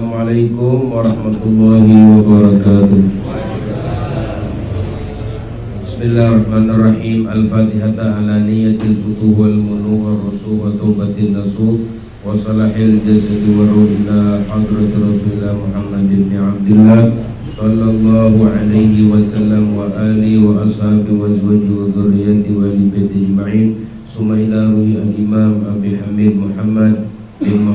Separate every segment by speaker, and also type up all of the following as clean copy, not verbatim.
Speaker 1: Assalamualaikum warahmatullahi wabarakatuh. Bismillahirrahmanirrahim. Al-Fatihata ala niyatil futuh wal munu wal rusuh wa taubatin nasuh wa salahil jasadi wa ruhila hadrat Rasulullah Muhammad ibn Abdullah sallallahu alaihi wasallam wa alihi wa ashabi wa azwaji wa dhurriyyati wa libati jima'in summa ila ruhi al-imam Abi Hamid Muhammad bin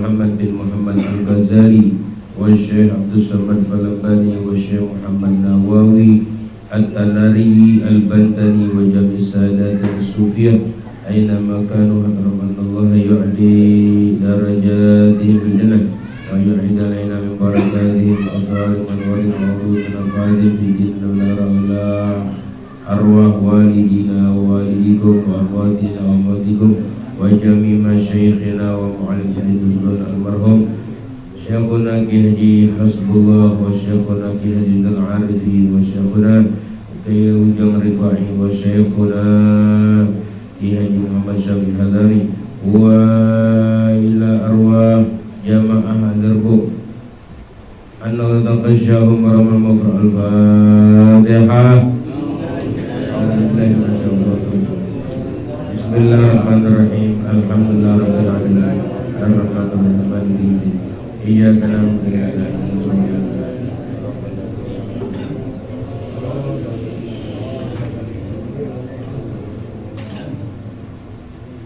Speaker 1: Muhammad Al-Ghazali wa Syekh Abdul Samad Falabani wa Syekh Muhammad Nawawi At-Tanari Al-Bandani wa Jami Sadat Al-Sufiyah aina makanu hadramanallah yu'li darajatihim bil jannah wa yu'id alaina min barakatihim asrar man warid mawdud nafadhi fi jinnah la arwah walidina wa walidikum wa akhwatina wa akhwatikum wa jami masyayikhina wa mu'allimina nuzul almarhum Syekhuna Ki Haji Hasbullah wa Syekhuna Ki Haji Al-Arifi wa Syekhuna Ki Ujang Rifai wa Syekhuna Ki Haji Muhammad Syafiq Hadari wa ila arwah jamaah darbu anna taqashahum ramal maqra al-Fatihah. Bismillahirrahmanirrahim. Alhamdulillah rabbil alamin. Ar-Rahmanir Rahim. Iyyaka na'budu wa iyyaka nasta'in.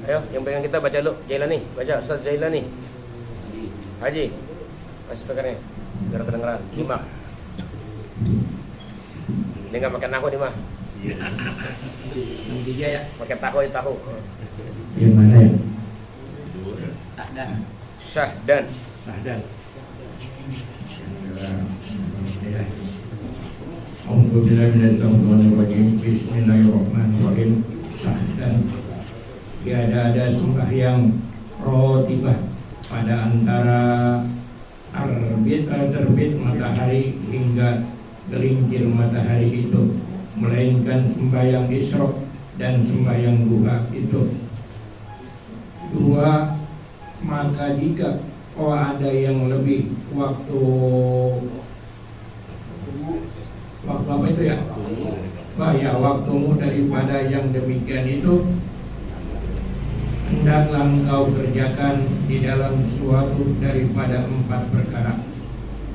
Speaker 1: Ayo, yang pegang kita baca dulu. Jailani, baca Ustaz Jailani. Haji, kasih speakernya biar kedengeran. Dimak. Ini nggak pakai nahu nih mah. Iya. Ya. Pakai tahu.
Speaker 2: Yang mana ya?
Speaker 1: Syahdan.
Speaker 2: Bismillahirrahmanirrahim. Syahdan. Tiada sembahyang rotibah pada antara terbit matahari hingga gelincir matahari itu, melainkan sembahyang isyraq dan sembahyang duha itu dua. Maka jika ada yang lebih waktu apa itu ya? Waktumu daripada yang demikian itu, hendaklah engkau kerjakan di dalam suatu daripada 4 perkara.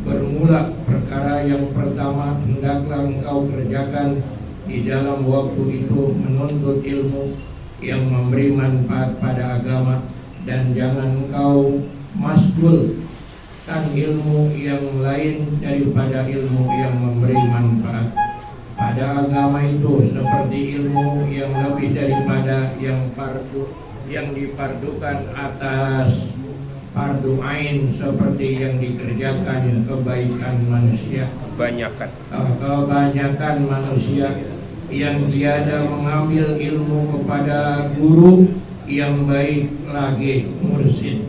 Speaker 2: Bermula perkara yang pertama, hendaklah engkau kerjakan di dalam waktu itu menuntut ilmu yang memberi manfaat pada agama, dan jangan engkau masgulkan ilmu yang lain daripada ilmu yang memberi manfaat pada agama itu, seperti ilmu yang lebih daripada yang difardukan atas fardu ain, seperti yang dikerjakan kebaikan manusia. Kebanyakan manusia yang tiada mengambil ilmu kepada guru yang baik lagi mursyid.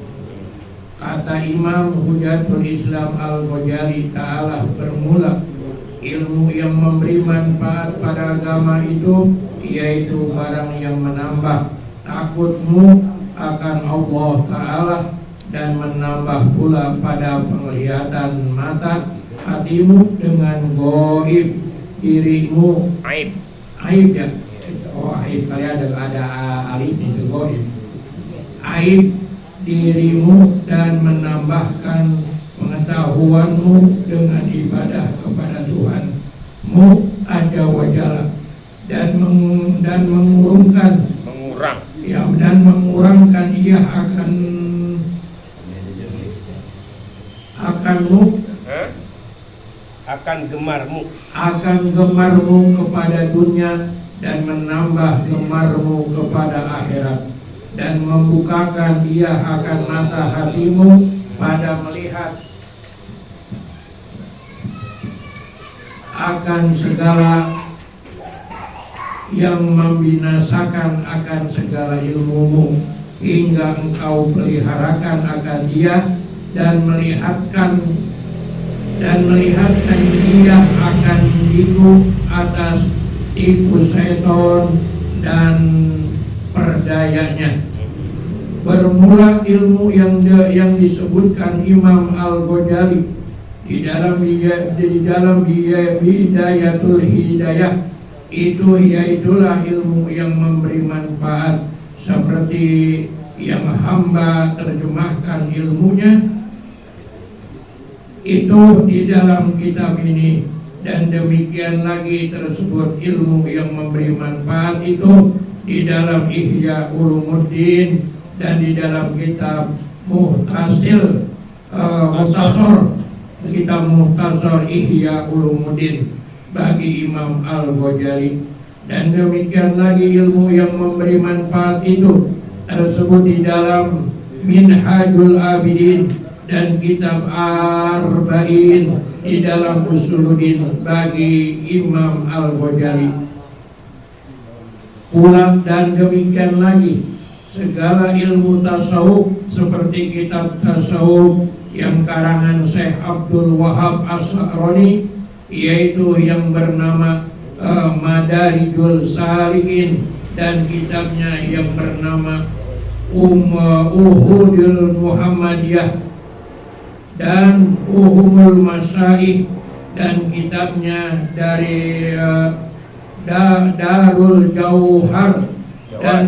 Speaker 2: Kata Imam Hujatul Islam Al-Ghazali ta'ala, bermula ilmu yang memberi manfaat pada agama itu, yaitu barang yang menambah takutmu akan Allah Ta'ala dan menambah pula pada penglihatan mata hatimu dengan gaib dirimu. Aib ya. Aib kali ada alif itu gaib. Aib dirimu dan menambahkan pengetahuanmu dengan ibadah kepada Tuhanmu Azza wa Jalla, dan mengurangkan ia akan gemarmu kepada dunia, dan menambah gemarmu kepada akhirat, dan membukakan ia akan mata hatimu pada melihat akan segala yang membinasakan akan segala ilmumu, hingga engkau peliharakan akan dia, dan melihatkan dia akan tipu atas tipu setan dan perdayanya. Bermula ilmu yang disebutkan Imam Al-Ghazali di dalam bidayatul hidayah itu yaitulah ilmu yang memberi manfaat seperti yang hamba terjemahkan ilmunya itu di dalam kitab ini, dan demikian lagi tersebut ilmu yang memberi manfaat itu di dalam Ihya Ulumuddin dan di dalam kitab Muhtasor kitab Muhtasor Ihya Ulumuddin bagi Imam Al-Ghazali. Dan demikian lagi ilmu yang memberi manfaat itu tersebut di dalam Minhajul Abidin dan kitab Arba'in di dalam Usuluddin bagi Imam Al-Ghazali. Pula dan demikian lagi segala ilmu tasawuf seperti kitab tasawuf yang karangan Syekh Abdul Wahab As-Sa'roni, yaitu yang bernama Madarijul Salikin, dan kitabnya yang bernama Uhudul Muhammadiyah dan Uhumul Masyaikh, dan kitabnya dari Darul Jauhar dan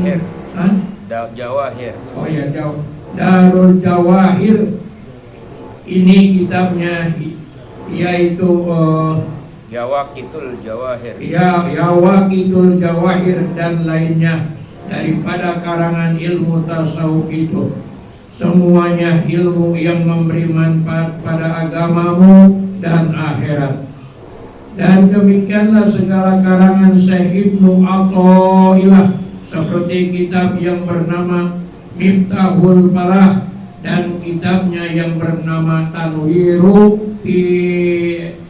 Speaker 3: Jawahir.
Speaker 2: Oh ya, Darul Jawahir. Ini kitabnya yaitu
Speaker 3: Yawaqitul Jawahir.
Speaker 2: Yawaqitul Jawahir dan lainnya daripada karangan ilmu tasawuf itu. Semuanya ilmu yang memberi manfaat pada agamamu dan akhirat. Dan demikianlah segala karangan Syekh Ibnu Athaillah seperti kitab yang bernama Miftahul Falah dan kitabnya yang bernama Tanwiru fi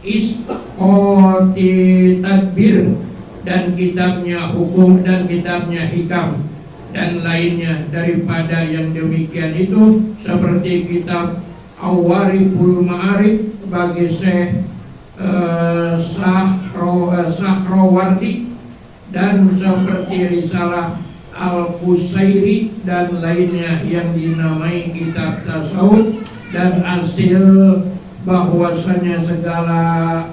Speaker 2: Isqati Tadbir dan kitabnya Hukum dan kitabnya Hikam dan lainnya daripada yang demikian itu, seperti kitab Awariful Ma'arif bagi Syekh Sahrawardi dan seperti risalah Al-Qusairi dan lainnya yang dinamai kitab tasawuf, dan hasil bahwasanya segala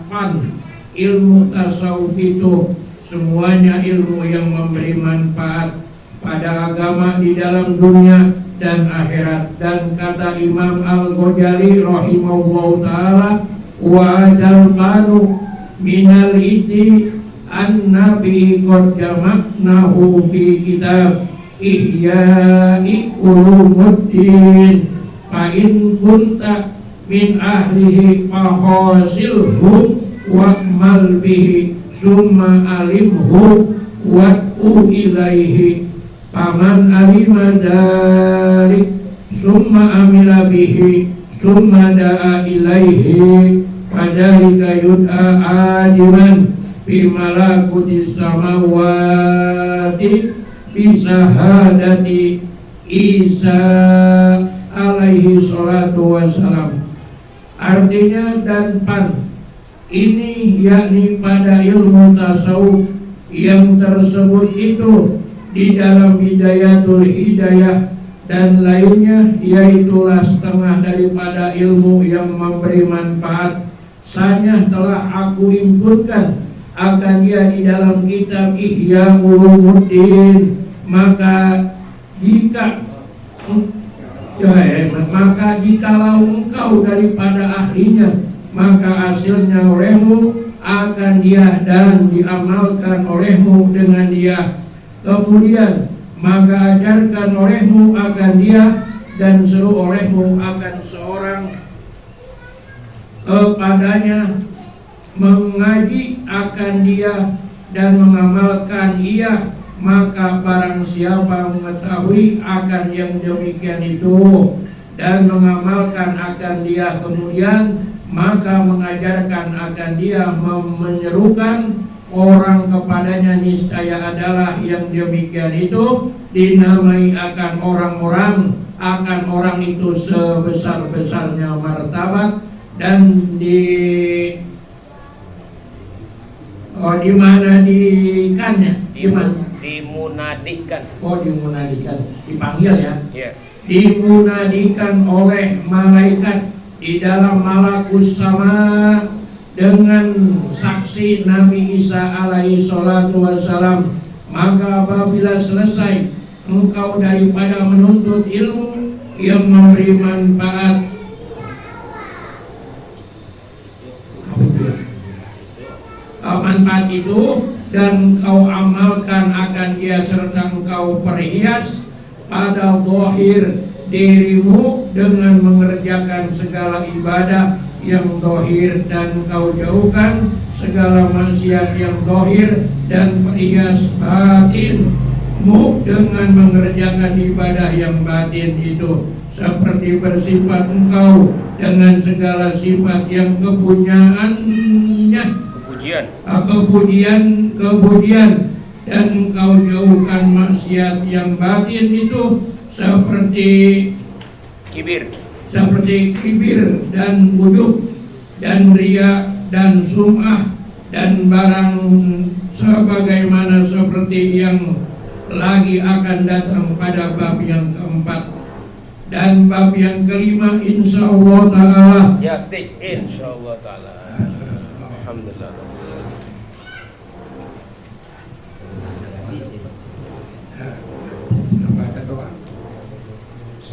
Speaker 2: ilmu tasawuf itu semuanya ilmu yang memberi manfaat pada agama di dalam dunia dan akhirat. Dan kata Imam Al-Ghazali rahimahullahu ta'ala, wa adal fanu minal iti an-nabi qad jama'nahu fi kitab Ihya'i Ulumuddin fa in kunta min ahlihi fahasilhu wa'mal bihi summa alimhu wad'u ilaihi faman alima dhalik summa amila bihi summa da'a ilaihi fadhalika yud'a adiman fi malakutis samawati bi syahadati Isa alaihi salatu wassalam. Artinya dan ini yakni pada ilmu tasawuf yang tersebut itu di dalam Bidayatul Hidayah dan lainnya, yaitulah setengah daripada ilmu yang memberi manfaat. Sanya telah aku impunkan akan dia di dalam kitab Ihya Ulumuddin. Maka jikalau engkau daripada ahlinya, maka hasilnya olehmu akan dia dan diamalkan olehmu dengan dia. Kemudian maka ajarkan olehmu akan dia dan seru olehmu akan seorang kepadanya, mengaji akan dia dan mengamalkan ia. Maka barang siapa mengetahui akan yang demikian itu dan mengamalkan akan dia, kemudian maka mengajarkan akan dia, menyerukan orang kepadanya, niscaya adalah yang demikian itu dinamai akan orang-orang, akan orang itu sebesar-besarnya martabat. Dan di mana
Speaker 3: dimunadikan.
Speaker 2: Dimunadikan, dipanggil ya.
Speaker 3: Yeah.
Speaker 2: Dimunadikan oleh malaikat di dalam malakus sama dengan saksi Nabi Isa alaihi salatu wassalam. Maka apabila selesai engkau daripada menuntut ilmu yang memberi manfaat, manfaat itu, dan kau amalkan akan dia serta engkau perhias pada zahir dirimu dengan mengerjakan segala ibadah yang zahir, dan kau jauhkan segala maksiat yang zahir, dan perhias batinmu dengan mengerjakan ibadah yang batin itu, seperti bersifat engkau dengan segala sifat yang kepunyaannya, kepujian, dan engkau jauhkan maksiat yang batin itu, seperti kibir dan ujub dan riya dan sum'ah dan barang sebagaimana seperti yang lagi akan datang pada bab yang keempat. Dan bab yang kelima insyaallah ta'ala,
Speaker 3: insyaallah ta'ala. Alhamdulillah.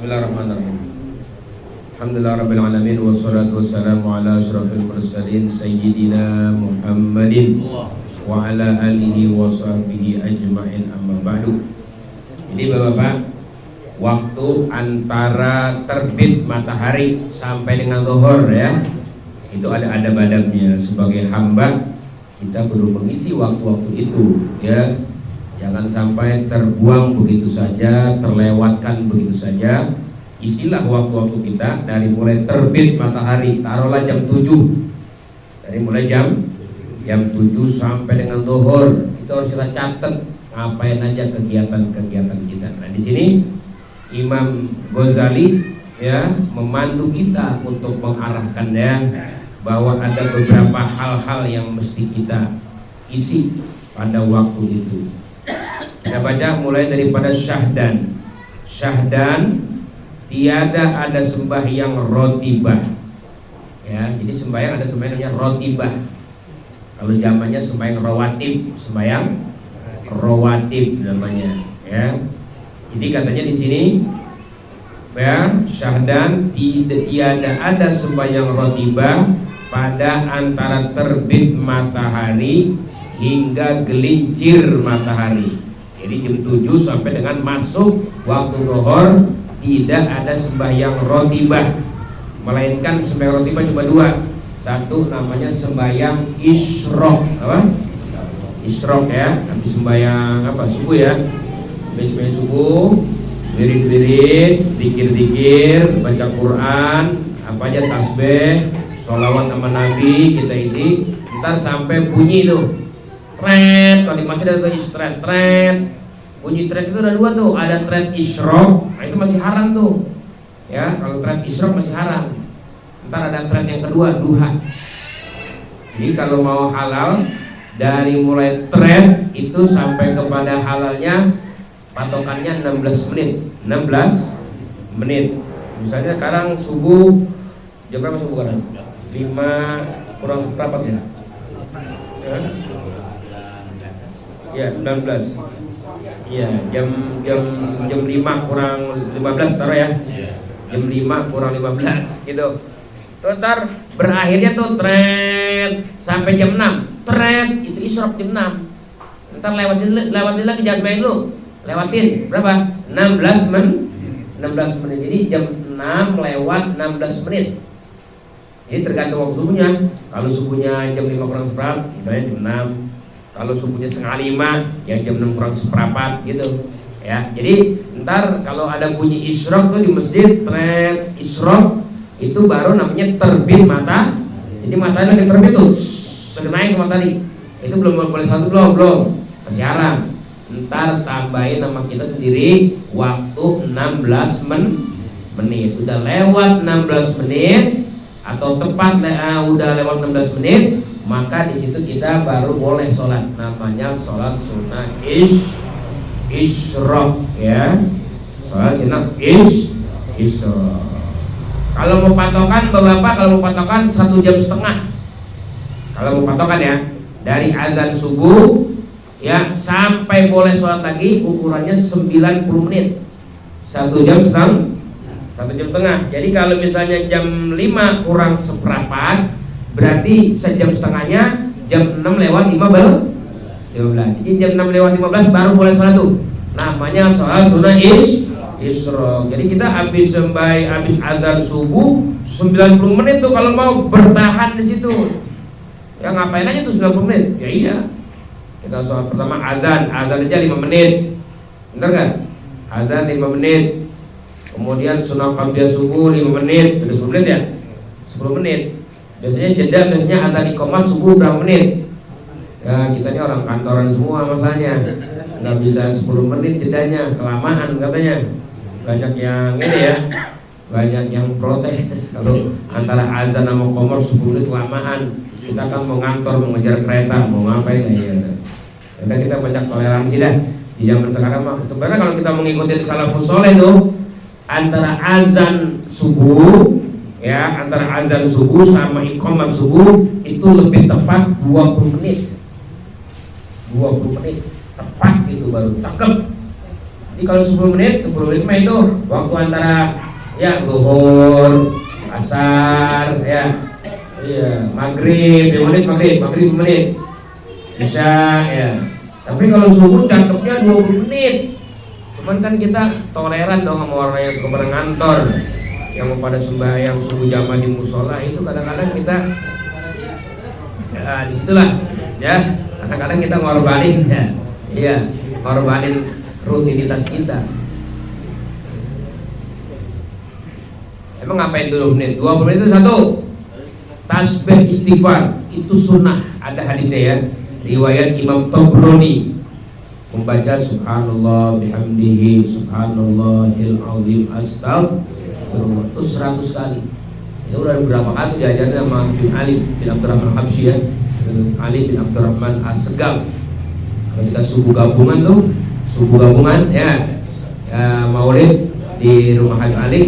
Speaker 1: Bismillahirrahmanirrahim. Alhamdulillah rabbil alamin, wassalatu wassalamu ala asyrafil mursalin sayyidina Muhammadin wa ala alihi wa sahbihi ajma'in, amma ba'du. Jadi Bapak-bapak, waktu antara terbit matahari sampai dengan zuhur ya, itu ada adab-adabnya. Sebagai hamba kita perlu mengisi waktu-waktu itu ya. Jangan sampai terbuang begitu saja, terlewatkan begitu saja. Isilah waktu-waktu kita dari mulai terbit matahari, taruhlah jam 7. Dari mulai jam 7 sampai dengan zuhur, itu harus kita catat ngapain aja kegiatan-kegiatan kita. Nah, di sini Imam Ghazali ya memandu kita untuk mengarahkannya bahwa ada beberapa hal-hal yang mesti kita isi pada waktu itu. Kita baca mulai daripada syahdan. Syahdan, tiada ada sembahyang rotibah. Ya, jadi sembahyang ada sembahyang namanya rotibah. Kalau zamannya sembahyang rawatib, sembahyang rawatib namanya. Ya, jadi katanya di sini, ya, syahdan, tiada ada sembahyang rotibah pada antara terbit matahari hingga gelincir matahari. Jadi jam 7 sampai dengan masuk waktu zuhur tidak ada sembahyang rotibah, melainkan sembahyang rotibah cuma 2. Satu namanya sembahyang isyrok, apa? Isyrok ya, habis sembahyang subuh ya. Habis sembahyang subuh, wirid-wirid, dikir-dikir, baca Quran, apa aja, tasbih, sholawat sama Nabi kita isi. Ntar sampai bunyi tuh tret, kalau di masjid ada tuh tret. Bunyi tret itu ada 2 tuh, ada tret isyrok, nah itu masih haram tuh. Ya, kalau tret isyrok masih haram. Ntar ada tret yang kedua, duha. Jadi kalau mau halal dari mulai tret itu sampai kepada halalnya patokannya 16 menit. 16 menit. Misalnya sekarang subuh jam berapa subuh kan? 5 kurang seperempat ya. Ya, 19. Iya, jam 5 kurang 15 taruh ya. Jam 5 kurang 15 gitu. Terus ntar berakhirnya tuh tret sampai jam 6. Tret itu isyrok jam 6. Ntar lewatin lagi jangan main dulu. Lewatin berapa? 16 menit. Jadi jam 6 lewat 16 menit. Jadi tergantung waktu subuhnya. Kalau subuhnya jam 5 kurang seperempat, misalnya jam 6. Kalau subuhnya setengah 5, yang jam 6 kurang seperempat gitu. Ya, jadi ntar kalau ada bunyi isyrok tuh di masjid, tret isyrok itu baru namanya terbit mata. Jadi matahari lagi terbit tuh, sudah naik matahari. Itu belum boleh satu belum, masih haram. Ntar tambahin nama kita sendiri waktu 16 menit. Udah lewat 16 menit atau tepat udah lewat 16 menit, maka di situ kita baru boleh sholat. Namanya sholat sunnah isyrok ya. Sholat sunnah isyrok. Kalau mau patokan Bapak, kalau mau patokan 1,5 jam. Kalau mau patokan ya, dari azan subuh ya sampai boleh sholat lagi ukurannya 90 menit. 1,5 jam. Jadi kalau misalnya jam 5 kurang seperempat, berarti sejam setengahnya jam 6 lewat 15. Jadi jam 6 lewat 15 baru boleh sholat tuh. Namanya sholat sunnah Isra. Jadi kita habis azan subuh 90 menit tuh kalau mau bertahan di situ. Ya ngapain aja tuh 90 menit? Ya iya. Kita sholat pertama azan aja 5 menit. Benar kan? Azan 5 menit. Kemudian sunnah qabliyah subuh 5 menit. Udah 10 menit ya? 10 menit. Biasanya jeda, azan iqamah subuh berapa menit? Ya kita ini orang kantoran semua masalahnya. Nggak bisa 10 menit jedanya, kelamaan katanya. Banyak yang ini ya, banyak yang protes kalau antara azan sama qamar 10 menit kelamaan. Kita kan mau ngantor, mau ngejar kereta, mau ngapain ya. Karena kita banyak toleransi dah di zaman sekarang mah. Sebenarnya kalau kita mengikuti salafus saleh tuh antara azan subuh ya, antara azan subuh sama iqamah subuh itu lebih tepat 20 menit. 20 menit tepat gitu baru cakep. Jadi kalau 10 menit mah itu waktu antara ya zuhur, asar ya, iya maghrib 5 menit isya ya. Tapi kalau subuh cakepnya 20 menit. Cuman kan kita toleran dong sama orang yang suka pada ngantor, yang mau pada sembahyang subuh jamaah di musola, itu kadang-kadang kita ya disitulah ya, kadang-kadang kita ngorbanin ya, iya ngorbanin rutinitas kita. Emang ngapain 20 menit? 20 menit itu satu tasbih istighfar, itu sunnah, ada hadisnya ya, riwayat Imam Tabrani, membaca subhanallah bihamdihi subhanallahil azim astagfirullah itu 100 kali. Itu udah beberapa kali diajarin sama bin Ali bin Abdurrahman Habsyi ya, Ali bin Abdurrahman As-Segaf. Kalau kita subuh gabungan ya, maulid di rumah Habib Ali,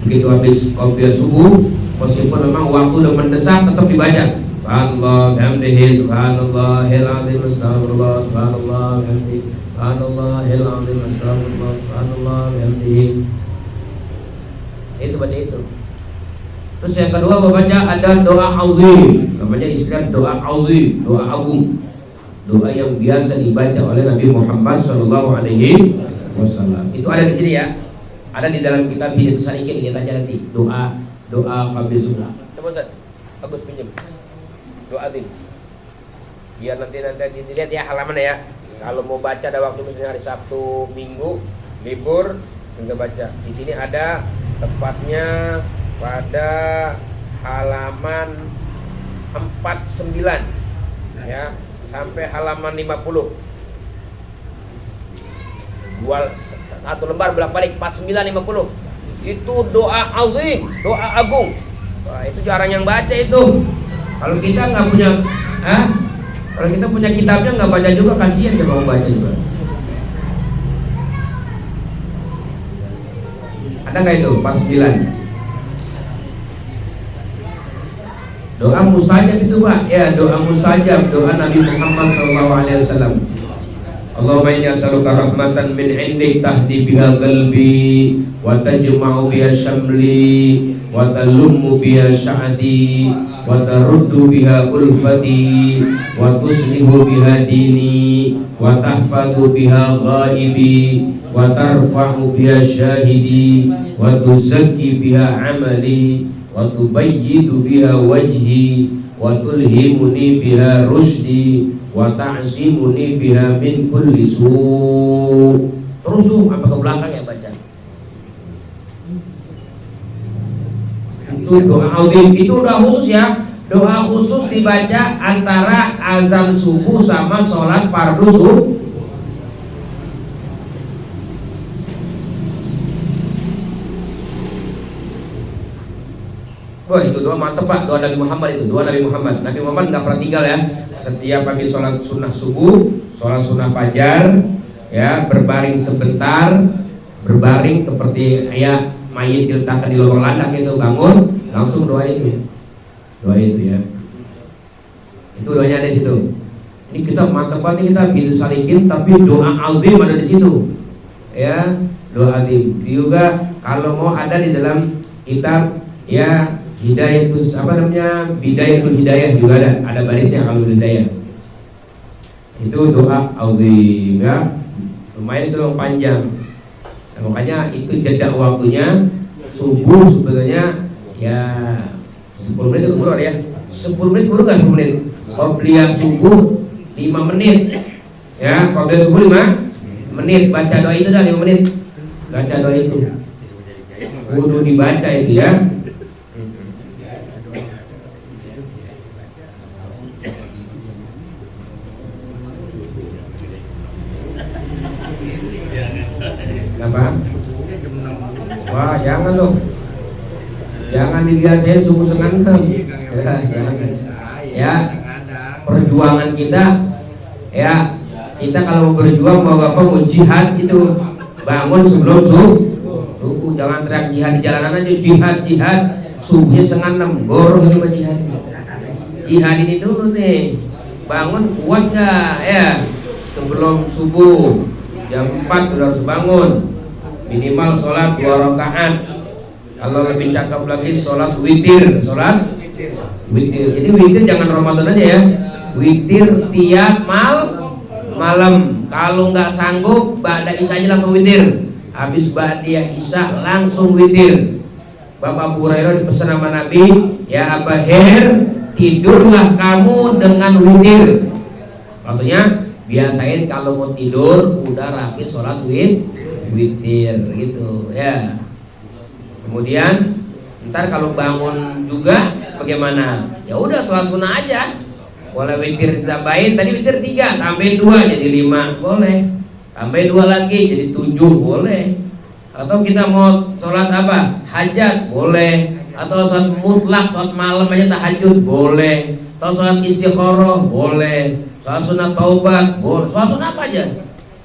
Speaker 1: begitu habis qobliyah subuh, meskipun memang waktu udah mendesak tetap dibaca subhanallah bihamdihi subhanallahil azim astagfirullah subhanallah bihamdihi subhanallahil azim astagfirullah subhanallah bihamdihi. Itu baca itu. Terus yang kedua baca ada doa azim, namanya istilah doa azim, doa agung, doa yang biasa dibaca oleh Nabi Muhammad SAW. Itu ada di sini ya, ada di dalam kitab Hidayatus Salikin. Lihat aja nanti doa qabli subuh. Coba Ustaz, bagus pinjam doa azim, biar nanti dilihat ya halaman ya. Kalau mau baca ada waktu misalnya hari Sabtu, Minggu libur, tinggal baca. Di sini ada tepatnya pada halaman 49 ya sampai halaman 50. Satu lembar bolak-balik 49 50. Itu doa azim, doa agung. Wah, itu jarang yang baca itu. Kalau kita nggak punya kalau kita punya kitabnya nggak baca juga, kasihan coba mau baca juga. Ada nggak itu 49? Doa mustajab itu Pak, ya doa mustajab, doa Nabi Muhammad SAW. Allahumma inni as'aluka rahmatan min indik tahdi biha qalbi wa tajma'u biha syamli wa talummu biha sya'di wa taruddu biha ulfati wa tuslihu biha dini wa tahfadhu biha ghaibi wa tarfa'u biha syahidi wa tuzakki biha amali wa tubayyidu biha wajhi wa tulhimuni biha rusydi wa ta'simuni biha min kulli su'. Terus tuh apa ke belakang ya baca. Itu doa azim, itu doa khusus ya. Doa khusus dibaca antara azan subuh sama sholat fardu subuh. Wah itu doa mantep Pak, doa Nabi Muhammad itu, doa Nabi Muhammad. Nabi Muhammad nggak pernah tinggal ya. Setiap habis sholat sunnah subuh, sholat sunnah fajar, ya berbaring sebentar, berbaring seperti ya mayit diletakkan di lubang landak itu bangun langsung doa itu ya. Itu doanya ada di situ. Ini kita mantap banget kita bintu salikin tapi doa azim ada di situ. Ya, doa azim. Juga kalau mau ada di dalam kitab ya Hidayatul Bidayatul Hidayah juga ada barisnya kalau hidayah. Itu doa azim ya. Lumayan itu panjang. Nah, makanya itu jeda waktunya subuh sebenarnya ya 10 menit itu kurang ya. 10 menit kurang enggak 10 menit. Qobliyah subuh 5 menit. Ya, qobliyah subuh 5 menit. Baca doa itu dah 5 menit. Baca doa itu. Kudu dibaca itu ya. Kenapa? Wah, jangan loh. Jangan dibiasain subuh setengah 6. Ya, jangan. Ya, perjuangan kita ya, kita kalau mau berjuang mau jihad itu bangun sebelum subuh. Jangan teriak jihad di jalanan aja, jihad subuhnya setengah 6. Goroh ini mah jihad. Jihad ini dulu nih. Bangun kuat gak ya? Sebelum subuh jam 4 udah harus bangun. Minimal sholat 2 rakaat. Kalau lebih cakep lagi sholat witir. Jadi witir jangan Ramadan aja ya. Witir tiap malam. Kalau nggak sanggup ba'da isya aja langsung witir. Habis ba'diyah isya langsung witir. Bapak Abu Hurairah dipesan sama Nabi, ya Aba Her, tidurlah kamu dengan witir. Maksudnya biasain kalau mau tidur udah rapi sholat witir gitu ya. Kemudian ntar kalau bangun juga bagaimana? Ya udah sholat sunnah aja. Boleh witir tambahin, tadi witir 3 tambahin 2 jadi 5 boleh. Tambahin 2 lagi jadi 7 boleh. Atau kita mau sholat apa? Hajat boleh. Atau sholat mutlak, sholat malam aja tahajud boleh. Atau sholat istikharah boleh. Sholat sunat taubat boleh. Sholat sunat apa aja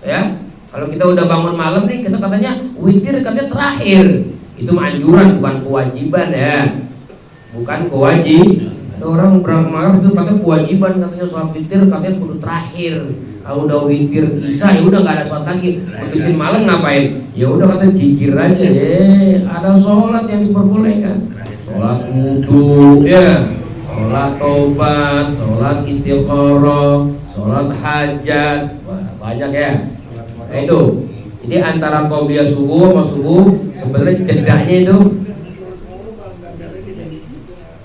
Speaker 1: ya. Kalau kita udah bangun malam nih, kita katanya witir katanya terakhir. Itu anjuran bukan kewajiban ya. Bukan kewajiban. Ada orang berangkat itu katanya kewajiban, katanya sholat witir katanya kudu terakhir. Kalau udah witir isya ya udah nggak ada sholat lagi. Putusin malam ngapain? Ya udah katanya zikir aja. Ada sholat yang diperbolehkan. Sholat wudu ya. Sholat taubat, sholat istikharah, sholat hajat. Wah, banyak ya. Nah, itu. Jadi antara qobliyah subuh sama subuh sebenarnya jedanya itu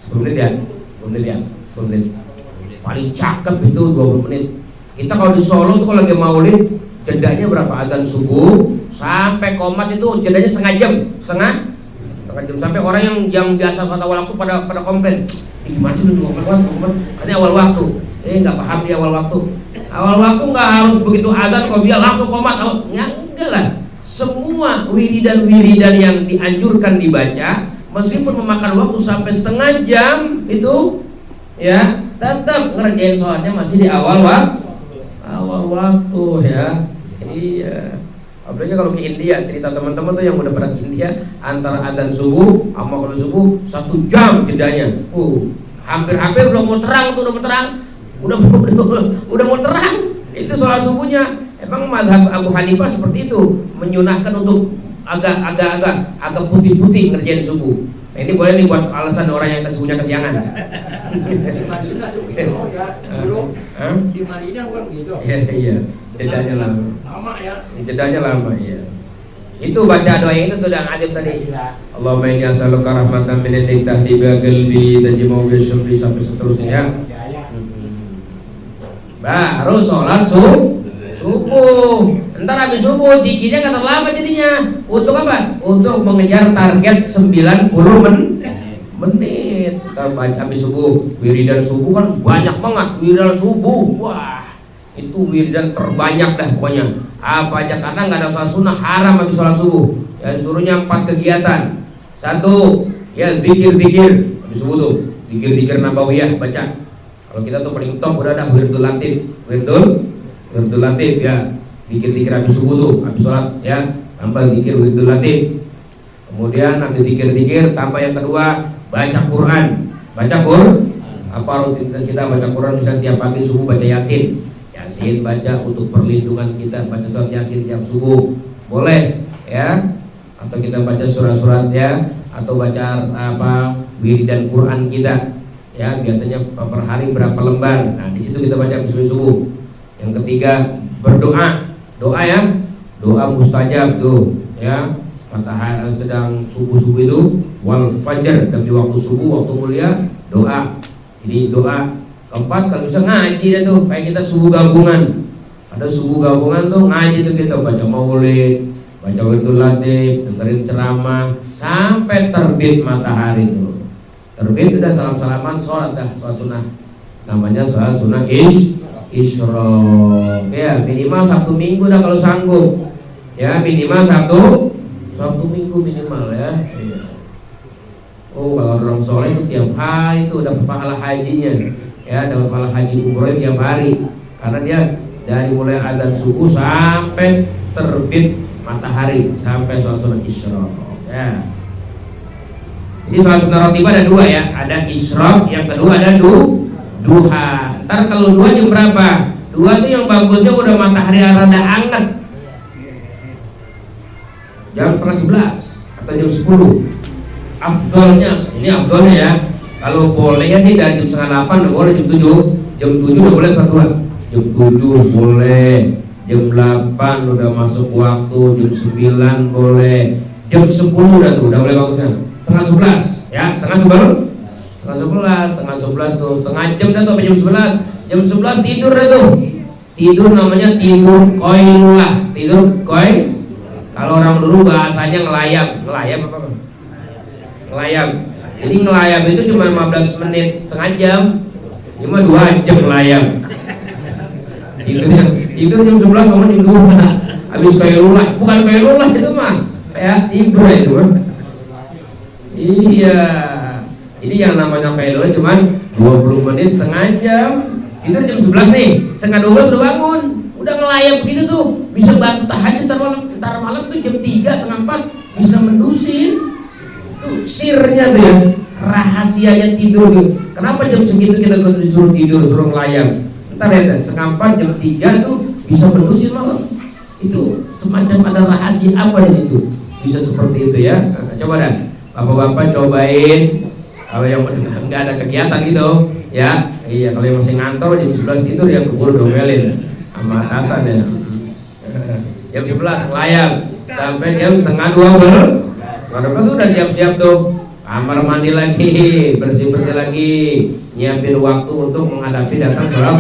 Speaker 1: 10 menit ya. 10 menit. Paling cakep itu 20 menit. Kita kalau di Solo tuh kalau lagi maulid jedanya berapa? Adzan subuh sampai qomat itu jedanya setengah jam sampai orang yang biasa sholat awal waktu pada komplain. Gimana sih lu qomat? Katanya awal waktu. Nggak paham dia awal waktu. Awal waktu nggak harus begitu adzan kok dia langsung qomat. Ya enggak lah. Semua wiridan yang dianjurkan dibaca meskipun memakan waktu sampai setengah jam itu ya tetap ngerjain sholatnya masih di awal waktu ya. Iya. Apalagi kalau ke India, cerita teman-teman tuh yang udah pernah ke India, antara adzan subuh sama kalau subuh 1 jam jedanya. Hampir udah mau terang. Udah mau terang. Itu sholat subuhnya. Emang mazhab Abu Hanifah seperti itu, menyunahkan untuk agak putih-putih ngerjain subuh. Nah, ini boleh nih buat alasan orang yang subuhnya kesiangan.
Speaker 2: Di Madinah tuh begitu ya. Dulu di Madinah bukan begitu.
Speaker 1: Iya. Jedanya lama.
Speaker 2: Lama ya.
Speaker 1: Jedanya lama ya. Itu baca doa itu tuh yang adib tadi. Allahumma inni as'aluka rahmatan min indika tahdi bi qalbi tajma'u bi syamri sampai seterusnya ya. Baru sholat subuh. Entar habis subuh zikirnya nggak terlambat jadinya. Untuk apa? Untuk mengejar target 90 menit. Kita habis subuh, wiridan subuh kan banyak banget. Wiridan subuh, wah itu wiridan terbanyak dah pokoknya. Apa aja karena nggak ada sholat sunnah haram habis sholat subuh. Ya disuruhnya 4 kegiatan. 1 ya zikir habis subuh tuh. Zikir nabawiyah baca. Kalau kita tuh paling top udah ada wirdul latif ya. Zikir habis subuh tuh, habis sholat ya, tambah zikir wirdul latif. Kemudian nanti zikir-zikir, tambah yang kedua baca Quran. Baca Quran. Apa rutinitas kita baca Quran? Misalnya tiap pagi subuh baca Yasin. Yasin baca untuk perlindungan kita, baca surat Yasin tiap subuh. Boleh ya. Atau kita baca surat-surat ya, atau baca wiridan Quran kita. Ya, biasanya per hari berapa lembar. Nah, di situ kita baca subuh. Yang ketiga berdoa. Doa ya. Doa mustajab tuh ya. Matahari sedang subuh-subuh itu wal fajar, dan di waktu subuh, waktu mulia doa. Ini doa. Keempat, kalau bisa ngaji dah tuh, kayak kita subuh gabungan. Ada subuh gabungan tuh ngaji tuh, kita baca maulid, baca wirdul latif, dengerin ceramah sampai terbit matahari tuh. Terbit udah salam-salaman, sholat dah, sholat sunnah. Namanya sholat sunnah isyraq. Ya, minimal Sabtu Minggu dah kalau sanggup. Ya, minimal Sabtu Minggu minimal ya. Oh, kalau orang soleh itu tiap hari itu dapat pahala hajinya. Ya, dapat pahala haji umroh tiap hari. Karena dia dari mulai adzan subuh sampai terbit matahari, sampai sholat isyraq. Ya. Ini sholat sunnah rotibah ada dua ya. Ada isyraq, yang kedua ada duha. Ntar kalau dua jam berapa? Dua itu yang bagusnya udah matahari rada anget. Jam 10:30 atau jam 10. Afdolnya, ini afdolnya ya. Kalau boleh ya sih dari jam 7:30 udah boleh, jam 7. Jam 7 udah boleh sholat duha. Jam 7 boleh. Jam 8 udah masuk waktu, jam 9 boleh. Jam 10 udah tuh, udah boleh bagusnya. 10:30 ya, setengah 11 tuh, setengah jam dah tuh sampai jam 11. Jam 11 tidur dah tuh. Tidur namanya tidur qailullah, tidur qail. Kalau orang dulu bahasanya ngelayap apa? Ngelayap. Jadi ngelayap itu cuma 15 menit, setengah jam. Ini mah 2 jam ngelayap. Tidur jam 11 bangun jam 2. Habis qailullah, bukan qailullah itu mah. Ya, tidur itu mah. Iya. Ini yang namanya qailullah cuma 20 menit, setengah jam. Tidur jam 11 nih, setengah 12 udah bangun. Udah ngelayap gitu tuh, bisa bantu tahajud ntar malam tuh jam 3, setengah 4 bisa mendusin. Tuh sirnya tuh ya, rahasianya tidur gitu. Kenapa jam segitu kita disuruh tidur, suruh ngelayap? Ntar ya, setengah 4, jam 3 tuh bisa mendusin malam. Itu semacam ada rahasia apa di situ? Bisa seperti itu ya. Nah, coba dah, bapak-bapak cobain. Kalau yang nggak ada kegiatan gitu, ya, iya. Kalau yang masih ngantor jam 11 tidur ya keburu domelin sama atasan ya. Jam 11 ngelayap sampai jam setengah 12. Pas udah siap-siap tuh, kamar mandi lagi, bersih-bersih lagi, nyiapin waktu untuk menghadapi datang sholat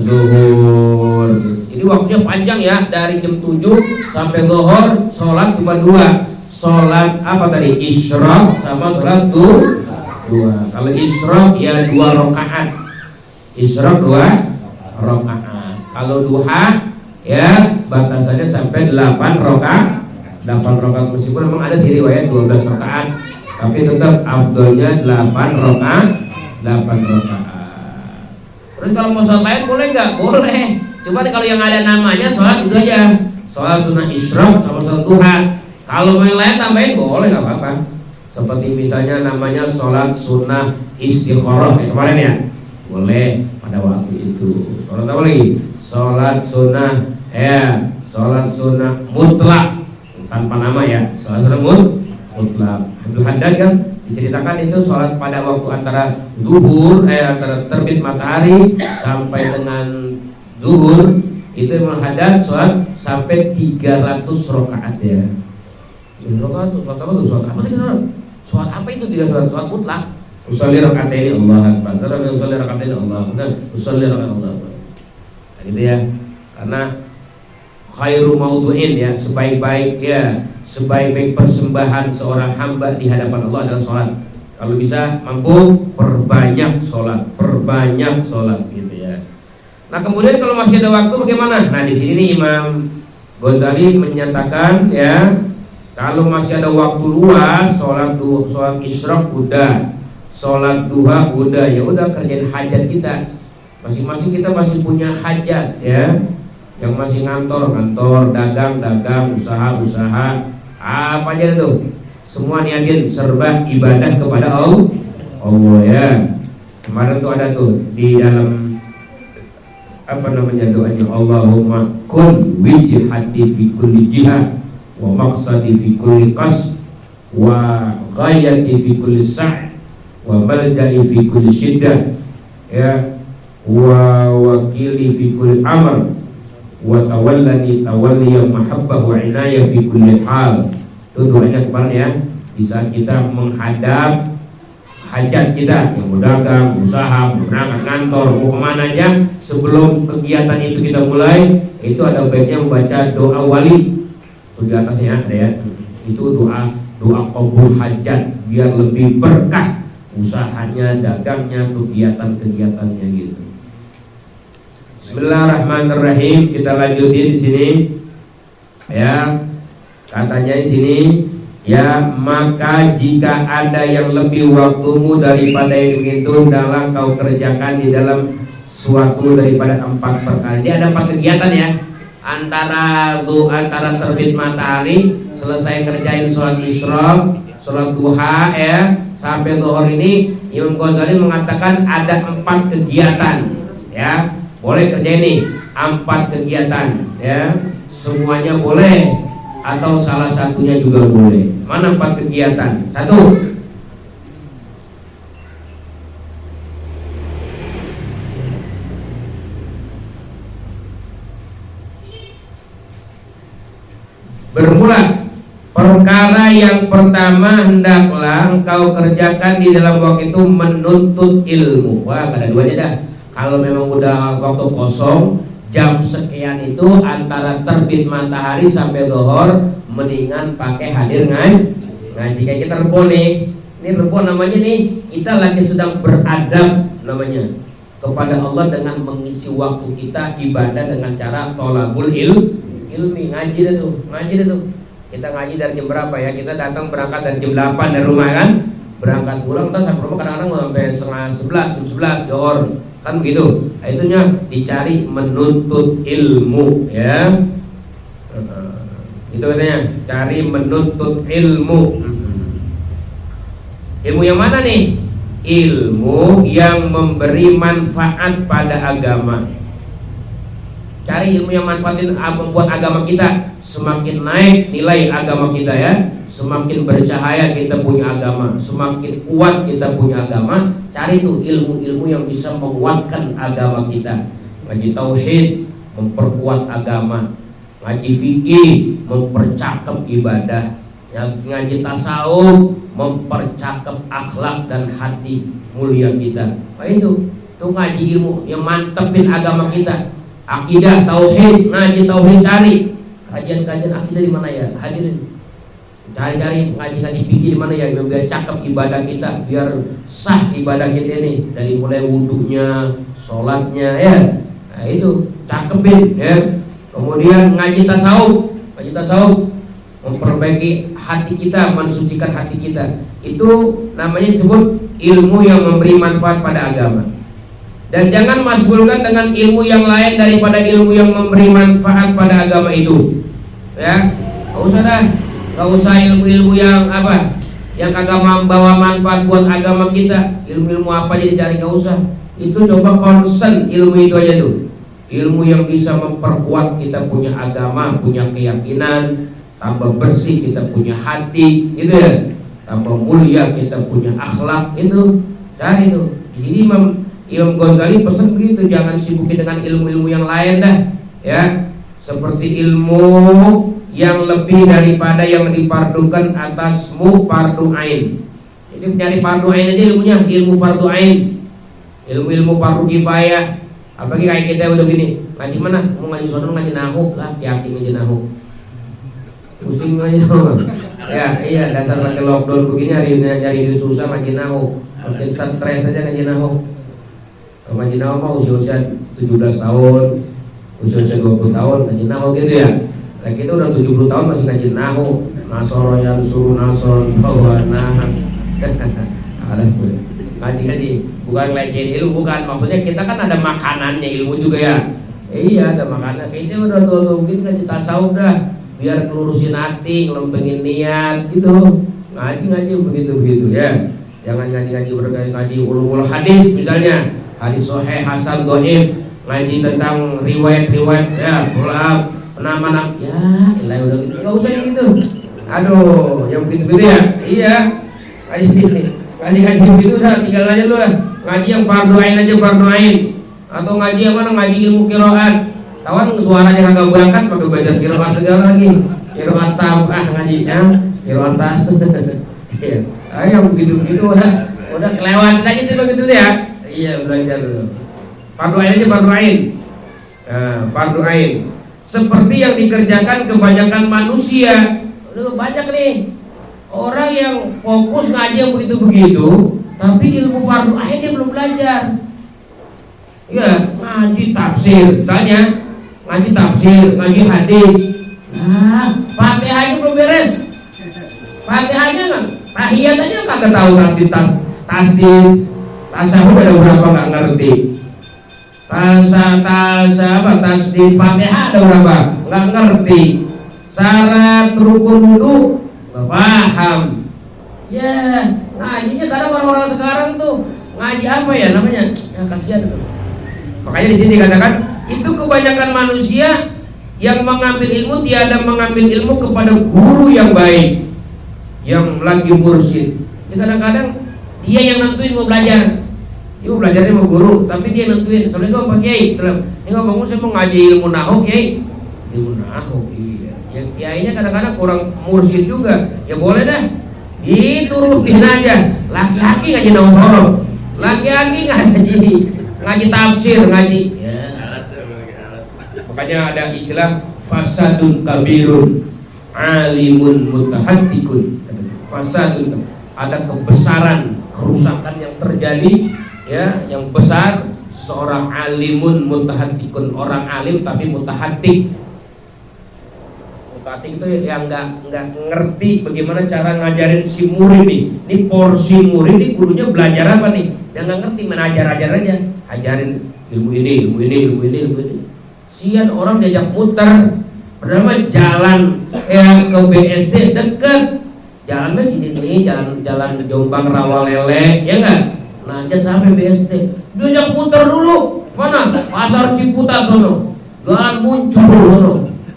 Speaker 1: zuhur. Ini waktunya panjang ya, dari jam 7 sampai zuhur sholat cuma 2. Sholat apa tadi? Isyraq sama sholat duha. Kalau isyraq ya 2 rakaat. Isyraq 2 rakaat. Kalau duha ya batasannya sampai 8 rakaat. 8 rakaat, meskipun memang ada sih riwayat 12 rakaat, tapi tetap afdolnya 8 rakaat. Terus kalau mau sholat lain boleh nggak? Boleh. Coba kalau yang ada namanya sholat itu aja, sholat sunnah isyraq sama sholat duha. Kalau mau yang lain tambahin boleh, nggak apa-apa. Seperti misalnya namanya sholat sunnah istikharah kayak kemarin ya, boleh pada waktu itu. Sholat apa lagi? Sholat sunnah sholat sunnah mutlak tanpa nama ya, sholat sunnah mutlak. Abdul Haddad kan diceritakan itu sholat pada waktu antara zuhur antara terbit matahari sampai dengan zuhur, itu Abdul Haddad sholat sampai 300 rakaat ya. Sholat apa tuh? Sholat apa itu 300? Sholat mutlak. Usolli rakataini Allah Akbar. Terus usolli rakataini Allah Akbar. Usolli rakataini Allah Akbar. Nah, gitu ya. Karena khairu maudhu'in ya, sebaik-baik persembahan seorang hamba di hadapan Allah adalah sholat. Kalau bisa mampu perbanyak sholat gitu ya. Nah kemudian kalau masih ada waktu bagaimana? Nah di sini nih Imam Ghazali menyatakan ya, kalau masih ada waktu luas, sholat isyraq udah, sholat duha udah, ya udah kerjain hajat kita. Masing-masing kita masih punya hajat ya. Yang masih ngantor, dagang, usaha, apa aja tuh. semua niatin serba ibadah kepada Allah ya. Kemarin tuh ada tuh di dalam apa namanya doanya, Allahumma kun wijhati fi kulli jihad wa maqsadi fi kulli qasd wa ghayati fi kulli sa' wa malja'i fi kulli syiddah ya, wa wakili fi kulli amr wa tawallani tawalliya mahabbah wa inayah fi kulli hal. Itu doanya kemarin ya, di saat kita menghadap hajat kita, yang berdagang, usaha, berangkat kantor, mau kemana aja, sebelum kegiatan itu kita mulai, itu ada baiknya membaca doa wali. Itu di atasnya ada ya, itu doa qabul hajat, biar lebih berkah usahanya, dagangnya, kegiatan-kegiatannya gitu. Bismillahirrahmanirrahim. Kita lanjutin di sini ya. Katanya di sini ya, maka jika ada yang lebih waktumu daripada yang itu, dalam kau kerjakan di dalam suatu daripada 4 perkara. Jadi ada 4 kegiatan ya, antara terbit matahari, selesai kerjain sholat isyraq, sholat duha ya, sampai zuhur ini Imam Ghazali mengatakan ada 4 kegiatan ya. Boleh kerjain nih 4 kegiatan ya, semuanya boleh atau salah satunya juga boleh. Mana 4 kegiatan? 1, bermula. Perkara yang pertama, hendaklah engkau kerjakan di dalam waktu itu menuntut ilmu. Wah, ada 2 aja dah. Kalau memang udah waktu kosong, jam sekian itu antara terbit matahari sampai zuhur, mendingan pakai hadir ngaji. Kayak kita rebo nih, ini rebo namanya nih, kita lagi sedang beradab namanya kepada Allah dengan mengisi waktu kita ibadah dengan cara tolabul ilmi, ngaji itu. Kita ngaji dari jam berapa ya? Kita datang berangkat dari jam 8 dari rumah kan, berangkat pulang kita sampai rumah kadang-kadang sampai setengah 11, jam 11 zuhur. Kan begitu. Nah, itunya dicari menuntut ilmu ya. Itu katanya cari menuntut ilmu. Ilmu yang mana nih? Ilmu yang memberi manfaat pada agama. Cari ilmu yang manfaatin membuat agama kita semakin naik nilai agama kita ya. Semakin bercahaya kita punya agama, semakin kuat kita punya agama. Cari tuh ilmu-ilmu yang bisa menguatkan agama kita. Ngaji tauhid memperkuat agama, ngaji fikih mempercakap ibadah, ngaji tasawuf mempercakap akhlak dan hati mulia kita. Nah itu tuh ngaji ilmu yang mantepin agama kita. Akidah tauhid, ngaji tauhid, cari kajian-kajian akidah di mana ya, hadirin. Cari-cari ngaji-ngaji fikih di mana ya, biar cakep ibadah kita, biar sah ibadah kita ini, dari mulai wudunya, sholatnya ya. Nah itu cakepin ya. Kemudian ngaji tasawuf memperbaiki hati kita, mensucikan hati kita. Itu namanya disebut ilmu yang memberi manfaat pada agama. Dan jangan masgulkan dengan ilmu yang lain daripada ilmu yang memberi manfaat pada agama itu ya. Gak usah ilmu-ilmu yang apa, yang kagak membawa manfaat buat agama kita. Ilmu-ilmu apa aja dicari, gak usah. Itu coba concern ilmu itu aja tuh. Ilmu yang bisa memperkuat kita punya agama, punya keyakinan, tambah bersih kita punya hati, gitu ya. Tambah mulia kita punya akhlak, itu cari tuh. Di sini Imam Ghazali pesan begitu, jangan sibukin dengan ilmu-ilmu yang lain dah, ya. Seperti ilmu yang lebih daripada yang dipardukan atasmu fardu ain. Jadi mencari fardu ain aja ilmunya, ilmu fardu ain. Ilmu-ilmu fardu kifayah. Apalagi kayak kita udah gini, ngaji mana? Mau ngaji sono ngaji nahu lah, yakin ngaji nahu. Pusing ngaji nahu. Ya, iya dasar lagi lockdown begini hari ini cari susah ngaji nahu. Makin stres aja ngaji nahu. Ngaji nahu mau usia 17 tahun, usia 20 tahun ngaji nahu gitu ya. Nah, kita udah 70 tahun masih ngaji nahu, nasoro yang suruh nasron bahwa nah. Ngaji bukan ngelacehin ilmu, bukan, maksudnya kita kan ada makanannya ilmu juga ya. Iya ada makanan. Kayaknya udah tua-tua mungkin ngaji tasawuf dah, biar ngelurusin hati, ngelempengin niat gitu. ngaji begitu ya. Jangan ngaji berkali-kali ulumul hadis misalnya, hadis sahih, hasan, dhaif, ngaji tentang riwayat-riwayat ya, ulama, nama-nama ya, udah gitu. Enggak usah gitu. Aduh, yang begitu ya. Iya. Ngaji gitu udah tinggal aja lu lah. Ngaji yang fardu ain aja, fardu ain. Atau ngaji yang mana? Ngaji ilmu qiraat. Tawan suaranya kagak berangkat pakai belajar qiraat segala lagi. Qiraat sabah ngaji ya. Qiraat sabah. Iya. Yang begitu udah kelewatan aja tuh begitu ya. Iya, belajar dulu. Fardu ain aja, fardu ain. Nah, fardu ain. Seperti yang dikerjakan kebanyakan manusia. Udah banyak nih orang yang fokus ngaji yang begitu-begitu, tapi ilmu fardu ain dia belum belajar. Ya, ngaji tafsir, misalnya ngaji tafsir, ngaji hadis. Nah, Fatihahnya belum beres. Fatihahnya kan, tahiyat aja kagak tahu, tasdid, tasawuf ada berapa nggak ngerti. Tasdid, Fatihah ada berapa nggak ngerti. Syarat rukun wudu nggak paham. Ya, ngajinya kadang orang-orang sekarang tuh ngaji apa ya namanya? Ya kasihan tuh. Makanya di sini katakan itu kebanyakan manusia yang mengambil ilmu tiada mengambil ilmu kepada guru yang baik, yang lagi mursyid. Jadi kadang-kadang dia yang nentuin mau belajar. Dia mau belajarnya mau guru, tapi dia nentuin. Assalamualaikum Pak Kiai. Ini ngomong saya mau ngaji ilmu nahwu Kiai. Ilmu nahwu iya. Ya kiainya kadang-kadang kurang mursyid juga. Ya boleh dah. Diturutin aja. Laki-laki ngaji nahwu sorof. Laki-laki ngaji tafsir, ngaji. Ya. Makanya ada istilah fasadun kabirun, alimun mutahattikun. Fasadun, ada kebesaran, kerusakan yang terjadi ya, yang besar. Seorang alimun mutahattikun, orang alim tapi mutahattik. Mutahattik itu yang nggak ngerti bagaimana cara ngajarin si murid nih. Ini porsi murid nih, gurunya belajar apa nih? Yang nggak ngerti menajar-ajar aja, ajarin ilmu ini. Sian orang diajak muter, padahal jalan ke BSD dekat. Jalannya sini nih, jalan Jombang Rawalele, ya enggak? Nah, aja sampai BSD. Diajak muter dulu. Mana? Pasar Ciputat sono. Jalan muncul sono.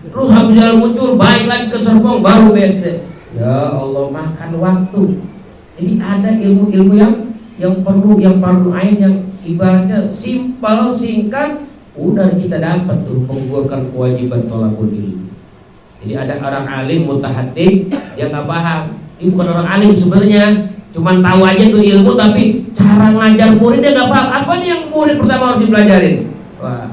Speaker 1: Terus habis jalan muncul, baik lagi ke Serpong baru BSD. Ya Allah, makan waktu. Jadi ada ilmu-ilmu yang perlu, yang fardu ain, yang ibaratnya simpel, singkat, udah kita dapat tuh menggugurkan kewajiban thalabul ilmi. Jadi ada orang alim mutahattik, dia nggak paham. Ini bukan orang alim sebenarnya, cuman tahu aja tuh ilmu, tapi cara ngajar murid dia nggak paham. Apa nih yang murid pertama harus dipelajarin? Wah.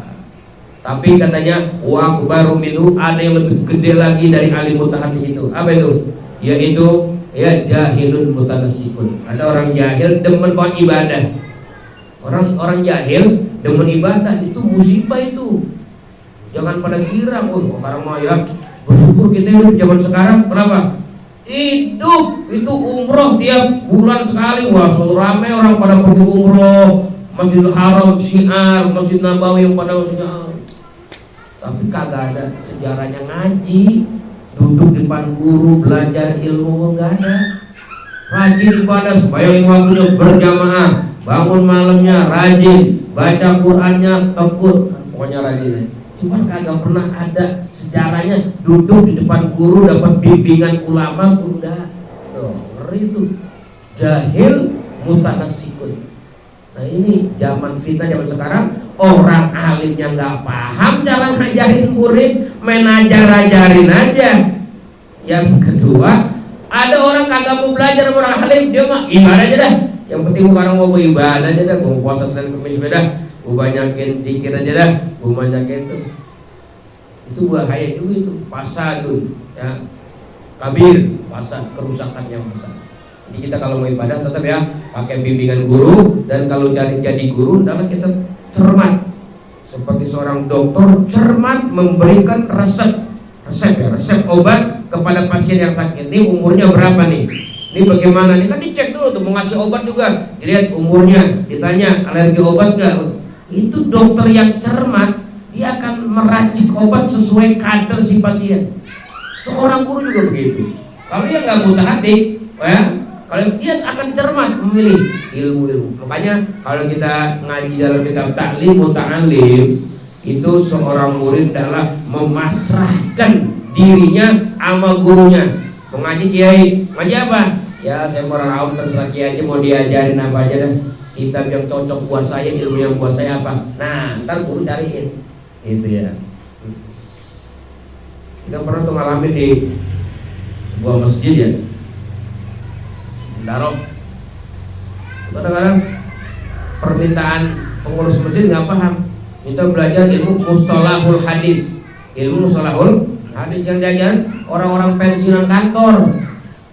Speaker 1: Tapi katanya wa akbaru minhu, ada yang lebih gede lagi dari alim mutahattik itu. Apa itu? Yaitu ya jahilun mutanassikun. Ada orang jahil demen buat ibadah. Orang jahil demen ibadah, itu musibah itu. Jangan pada kira, sekarang mah ya bersyukur kita hidup zaman sekarang. Kenapa? Hidup itu umroh tiap bulan sekali. Wah, rame orang pada pergi umroh. Masjidil Haram syiar, Masjid Nabawi yang pada syiar. Tapi kagak ada sejarahnya ngaji, duduk di depan guru belajar ilmu, enggak ada. Rajin ibadah, sembahyang waktunya berjamaah, bangun malamnya rajin, baca Qur'annya tekun, pokoknya rajin. Cuma kagak pernah ada sejarahnya duduk di depan guru dapat bimbingan ulama, udah. Ngeri itu. Jahil mutanassikun. Nah ini zaman fitnah zaman sekarang, orang alimnya nggak paham cara ngajarin murid, main ajarin aja. Yang kedua, ada orang kagak mau belajar sama orang alim, dia mah ibadah aja dah. Yang penting orang mau ibadah aja dah, mau puasa Senin Kamis beda, gue banyakin zikir aja dah, gue banyakin itu bahaya juga itu, fasadun ya, kabir, fasad, kerusakan yang besar. Jadi kita kalau mau ibadah tetap ya pakai bimbingan guru, dan kalau jadi guru adalah kita cermat seperti seorang dokter, cermat memberikan resep obat kepada pasien yang sakit. Ini umurnya berapa nih? Ini bagaimana nih? Kan dicek dulu tuh, mau ngasih obat juga dilihat umurnya, ditanya alergi obat nggak. Itu dokter yang cermat, dia akan meracik obat sesuai kadar si pasien. Seorang guru juga begitu. Kalau yang nggak mutahattik, ya. Kalau dia akan cermat memilih ilmu-ilmu. Makanya kalau kita ngaji dalam kitab Ta'lim Muta'alim, itu seorang murid adalah memasrahkan dirinya sama gurunya. Mengaji kiai, ngaji apa? Ya saya orang awam, terserah kiai aja mau diajarin apa aja dah. Kitab yang cocok buat saya, ilmu yang buat saya apa. Nah, ntar guru cariin. Itu ya. Kita pernah tuh ngalamin di sebuah masjid ya. Darok. Kadang-kadang permintaan pengurus masjid nggak paham. Minta belajar ilmu mustalahul hadis. Ilmu mustalahul hadis yang diajar orang-orang pensiunan kantor.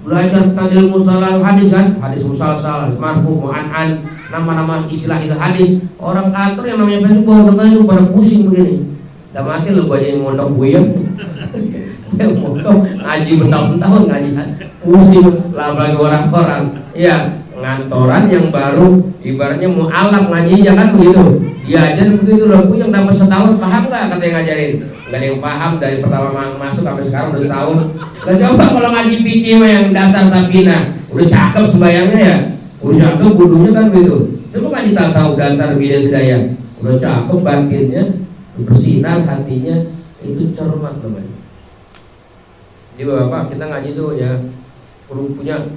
Speaker 1: Belajar tentang ilmu mustalahul hadis kan, hadis musalsal, hadis marfu, mu'an'an, nama-nama istilah itu hadis. Orang kantor yang namanya pensiun bawa dengar itu pada pusing begini. Dah mati lu banyak yang mondok buyem. Yang mondok ngaji bertahun-tahun ngaji pusing lah lagi orang-orang. Iya, ngantoran yang baru ibaratnya mau alam ngajinya kan begitu. Diajar begitu loh, yang dapat setahun paham nggak kata yang ngajarin? Nggak ada yang paham dari pertama masuk sampai sekarang udah setahun. Lah coba kalau ngaji fikih yang dasar Sabina, udah cakep sembayangnya ya, udah cakep wudunya kan begitu. Coba ngaji tasawuf dasar bidaya, udah cakep batinnya, bersinar hatinya, itu cermat namanya. Jadi bapak kita ngaji tuh ya perlu punya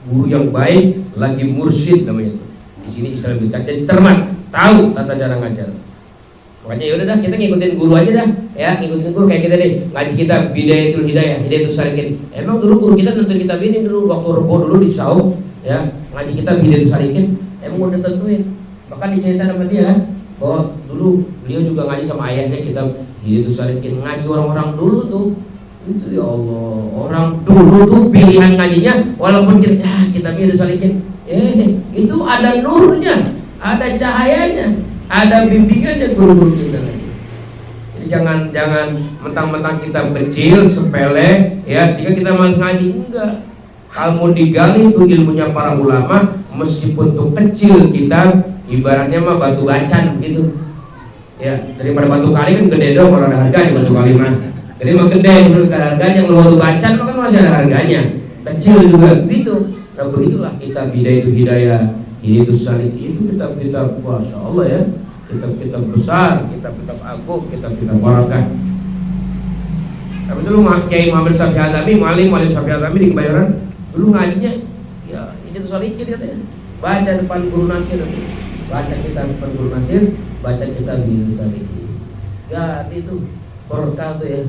Speaker 1: guru yang baik, lagi mursyid namanya itu. Di sini Islam kita jadi cermat, tahu tata cara ngajar. Makanya yaudah dah kita ngikutin guru aja dah, ya ngikutin guru kayak kita deh ngaji kita Bidayatul Hidayah, Hidayatus Salikin. Emang dulu guru kita nentuin kita ini dulu waktu rebo dulu di Saum, ya ngaji kita Bidayatus Salikin. Emang udah tentuin. Bahkan diceritakan sama dia kan, bahwa dulu beliau juga ngaji sama ayahnya kita Hidayatus Salikin. Ngaji orang-orang dulu tuh. Itu ya Allah, orang dulu tuh pilihan ngajinya walaupun kita Hidayatus Salikin, itu ada nurnya, ada cahayanya, ada bimbingannya guru-guru kita. Jadi jangan mentang-mentang kita kecil, sepele, ya sehingga kita malas ngaji. Enggak. Kalau mau digali itu ilmunya para ulama, meskipun tuh kecil kita, ibaratnya mah batu bacan gitu. Ya daripada batu kali kan gede dong, kalau ada harganya batu kali mah. Jadi mah gede, menurut harganya yang batu bacan kan masih ada harganya. Kecil juga gitu. Nah begitulah kita Bidayatul Hidayah, Hidayatus Salikin, itu kitab-kitab Masya Allah ya, kitab-kitab besar, kitab-kitab agung, kitab-kitab barakah. Tapi dulu Kiai Muhammad Syafi'i Azami, Mualim Syafi'i Azami di Kebayoran, dulu ngajinya ya Hidayatus Salikin katanya. Baca depan guru nasir, baca kitab depan guru nasir, baca kitab Hidayatus Salikin. Ya itu berkah tuh ya.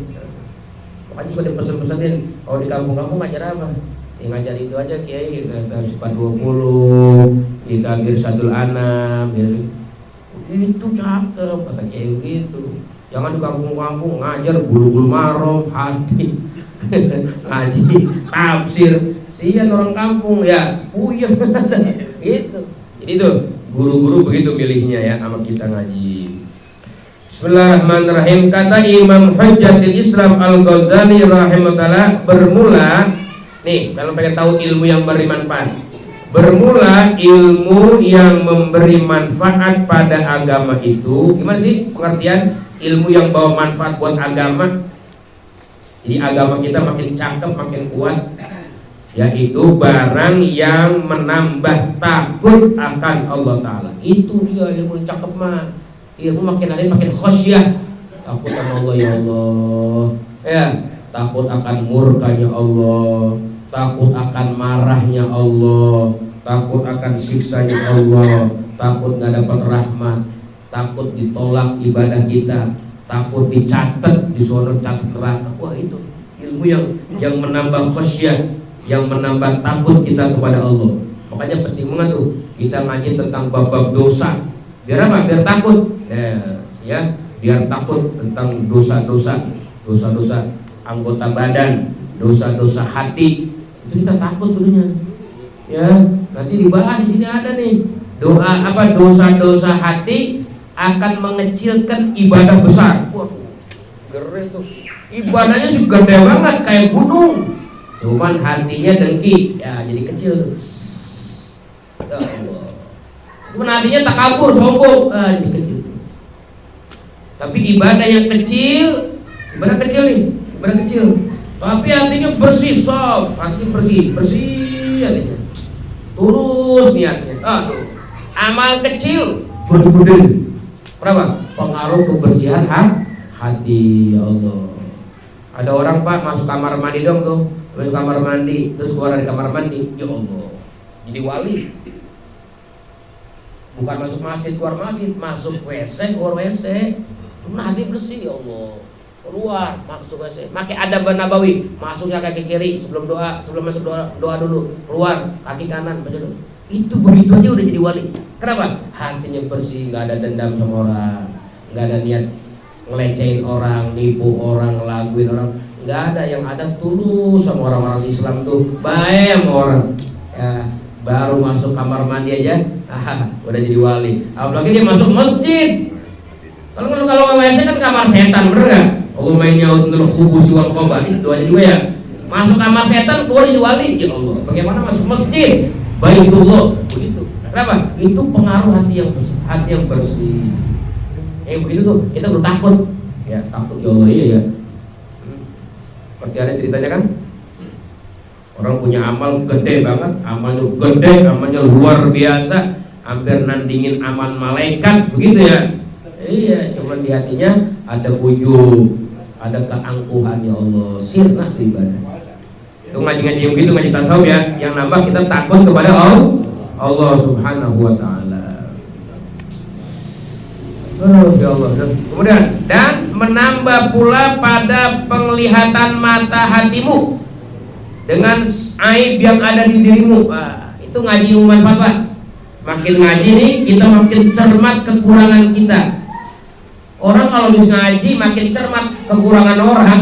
Speaker 1: Makanya juga dipesan-pesanin kalau di kampung-kampung ngajar apa? Ya, ngajar itu aja Kiai, sifat 20, kita Irsadul Anam, ya. Itu cakep kata Kiai gitu. Jangan di kampung-kampung ngajar bulu-bulu marom, hadis, ngaji, tafsir. Sian orang kampung ya, puyeng gitu. Jadi itu guru-guru begitu milihnya ya sama kita ngaji. Bismillahirrahmanirrahim. Kata Imam Hujjatul Islam Al-Ghazali rahimahullah, bermula nih kalau pengen tahu ilmu yang beri manfaat, bermula ilmu yang memberi manfaat pada agama itu gimana sih pengertian ilmu yang bawa manfaat buat agama? Jadi agama kita makin cakep, makin kuat, yaitu barang yang menambah takut akan Allah Ta'ala. Itu dia ilmu cakep mah. Ilmu makin ada makin khosyah, takut sama Allah ya Allah, ya takut akan murkanya Allah, takut akan marahnya Allah, takut akan siksanya Allah, takut gak dapat rahmat, takut ditolak ibadah kita, takut dicatat di sono catat neraka. Wah itu ilmu yang menambah khosyah, yang menambah takut kita kepada Allah. Makanya penting banget tuh kita ngaji tentang bab-bab dosa. Biar apa? Biar takut. Ya, biar takut tentang dosa-dosa anggota badan, dosa-dosa hati. Itu kita takut dulunya. Ya, nanti dibahas di sini ada nih. Doa apa? Dosa-dosa hati akan mengecilkan ibadah besar. Waduh, keren tuh. Ibadahnya sih gede banget kayak gunung. Cuman hatinya dengki, ya jadi kecil. Ya Allah. Cuman hatinya takabur, sombong, jadi kecil. Tapi ibadah yang kecil, ibadah kecil. Tapi hatinya bersih, soft, hatinya bersih
Speaker 3: kecil aja. Tulus niatnya. Aduh. Amal kecil
Speaker 1: gede.
Speaker 3: berapa? Pengaruh kebersihan hati. Ya Allah. Ada orang Pak masuk kamar mandi dong tuh, masuk kamar mandi, terus keluar dari kamar mandi, ya Allah, jadi wali. Bukan masuk masjid, keluar masjid, masuk WC, keluar WC, hati bersih, ya Allah. Keluar, masuk WC, pakai adab nabawi, masuknya kaki kiri sebelum doa, sebelum masuk doa dulu, keluar kaki kanan baca dulu. Itu begitu aja udah jadi wali. Kenapa? Hatinya bersih, nggak ada dendam sama orang, nggak ada niat ngelecehin orang, nipu orang, ngelaguin orang, nggak ada. Yang ada tulus sama orang-orang Islam tuh, baik sama orang. Ya, baru masuk kamar mandi aja, udah jadi wali. Apalagi dia masuk masjid. Kalau WC kan kamar setan, bener nggak? Allahumma inni a'udzubika khubusi wal khaba'is, doanya juga ya. Masuk kamar setan, keluar jadi wali. Ya Allah, bagaimana masuk masjid? Baitullah, begitu. Kenapa? Itu pengaruh hati yang bersih. Begitu tuh, kita perlu takut. Ya, takut ya Allah, iya ya. Seperti ada ceritanya kan, orang punya amal gede banget, amalnya luar biasa, hampir nandingin amal malaikat, begitu ya. Iya, cuman di hatinya ada ujub, ada keangkuhan, ya Allah, sirna ibadah. Itu ngaji-ngaji yang begitu, ngaji tasawuf ya, yang nambah kita takut kepada Allah Subhanahu wa ta'ala. Ya Allah. Kemudian, dan menambah pula pada penglihatan mata hatimu dengan aib yang ada di dirimu. Itu ngaji umuman fatwa. Makin ngaji nih, kita makin cermat kekurangan kita. Orang kalau bisa ngaji makin cermat kekurangan orang,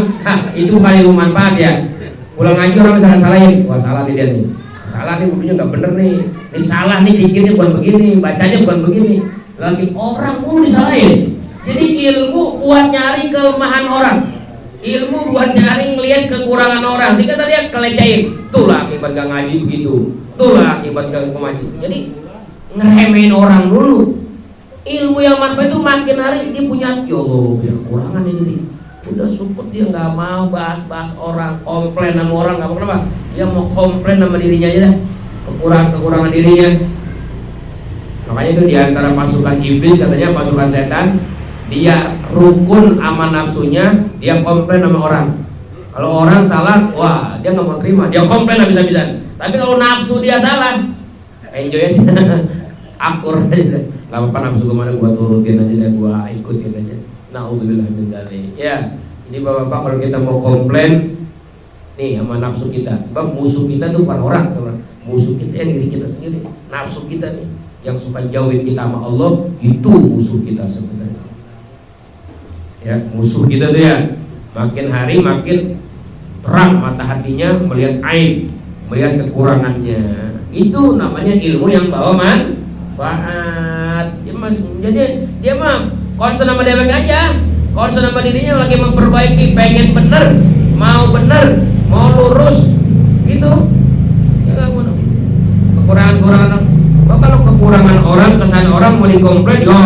Speaker 3: itu paling bermanfaat ya. Pulang ngaji orang salah-salahin, wah salah nih dia nih, salah nih wudhunya nggak bener nih, salah nih dikirnya bukan begini, bacanya bukan begini. Lagi orang mulu disalahin. Jadi ilmu buat nyari kelemahan orang, ilmu buat nyari ngelihat kekurangan orang. Sehingga tadi dia kelecehin. Itulah akibat gak ngaji begitu. Itulah akibat gak ngaji. Jadi ngeremehin orang dulu. Ilmu yang manfaat itu makin hari dia punya, ya Allah, punya kekurangan ini. Udah support dia nggak mau bahas orang, komplain sama orang, nggak mau kenapa? Dia mau komplain sama dirinya aja dah, kekurangan dirinya. Makanya itu diantara pasukan iblis, katanya pasukan setan, dia rukun sama nafsunya, dia komplain sama orang. Kalau orang salah, wah dia nggak mau terima, dia komplain habis-habisan. Tapi kalau nafsu dia salah, enjoy aja, akur aja, nggak apa-apa nafsu kemana gua turutin aja dan gua ikutin aja. Na'udzubillah min dzalik. Ya, ini bapak-bapak kalau kita mau komplain nih sama nafsu kita, sebab musuh kita itu bukan orang, sebenarnya musuh kita yang diri kita sendiri, nafsu kita nih yang suka jauhin kita sama Allah, itu musuh kita sebenarnya. Ya, musuh kita tuh ya, makin hari makin terang mata hatinya melihat aib, melihat kekurangannya. Itu namanya ilmu yang bawa manfaat. Jadi dia mah concern sama dewek aja, concern sama dirinya lagi memperbaiki, pengen bener, mau lurus, gitu. Ya kan, kekurangan. Kalau kekurangan orang, kesalahan orang mau dikomplain, yo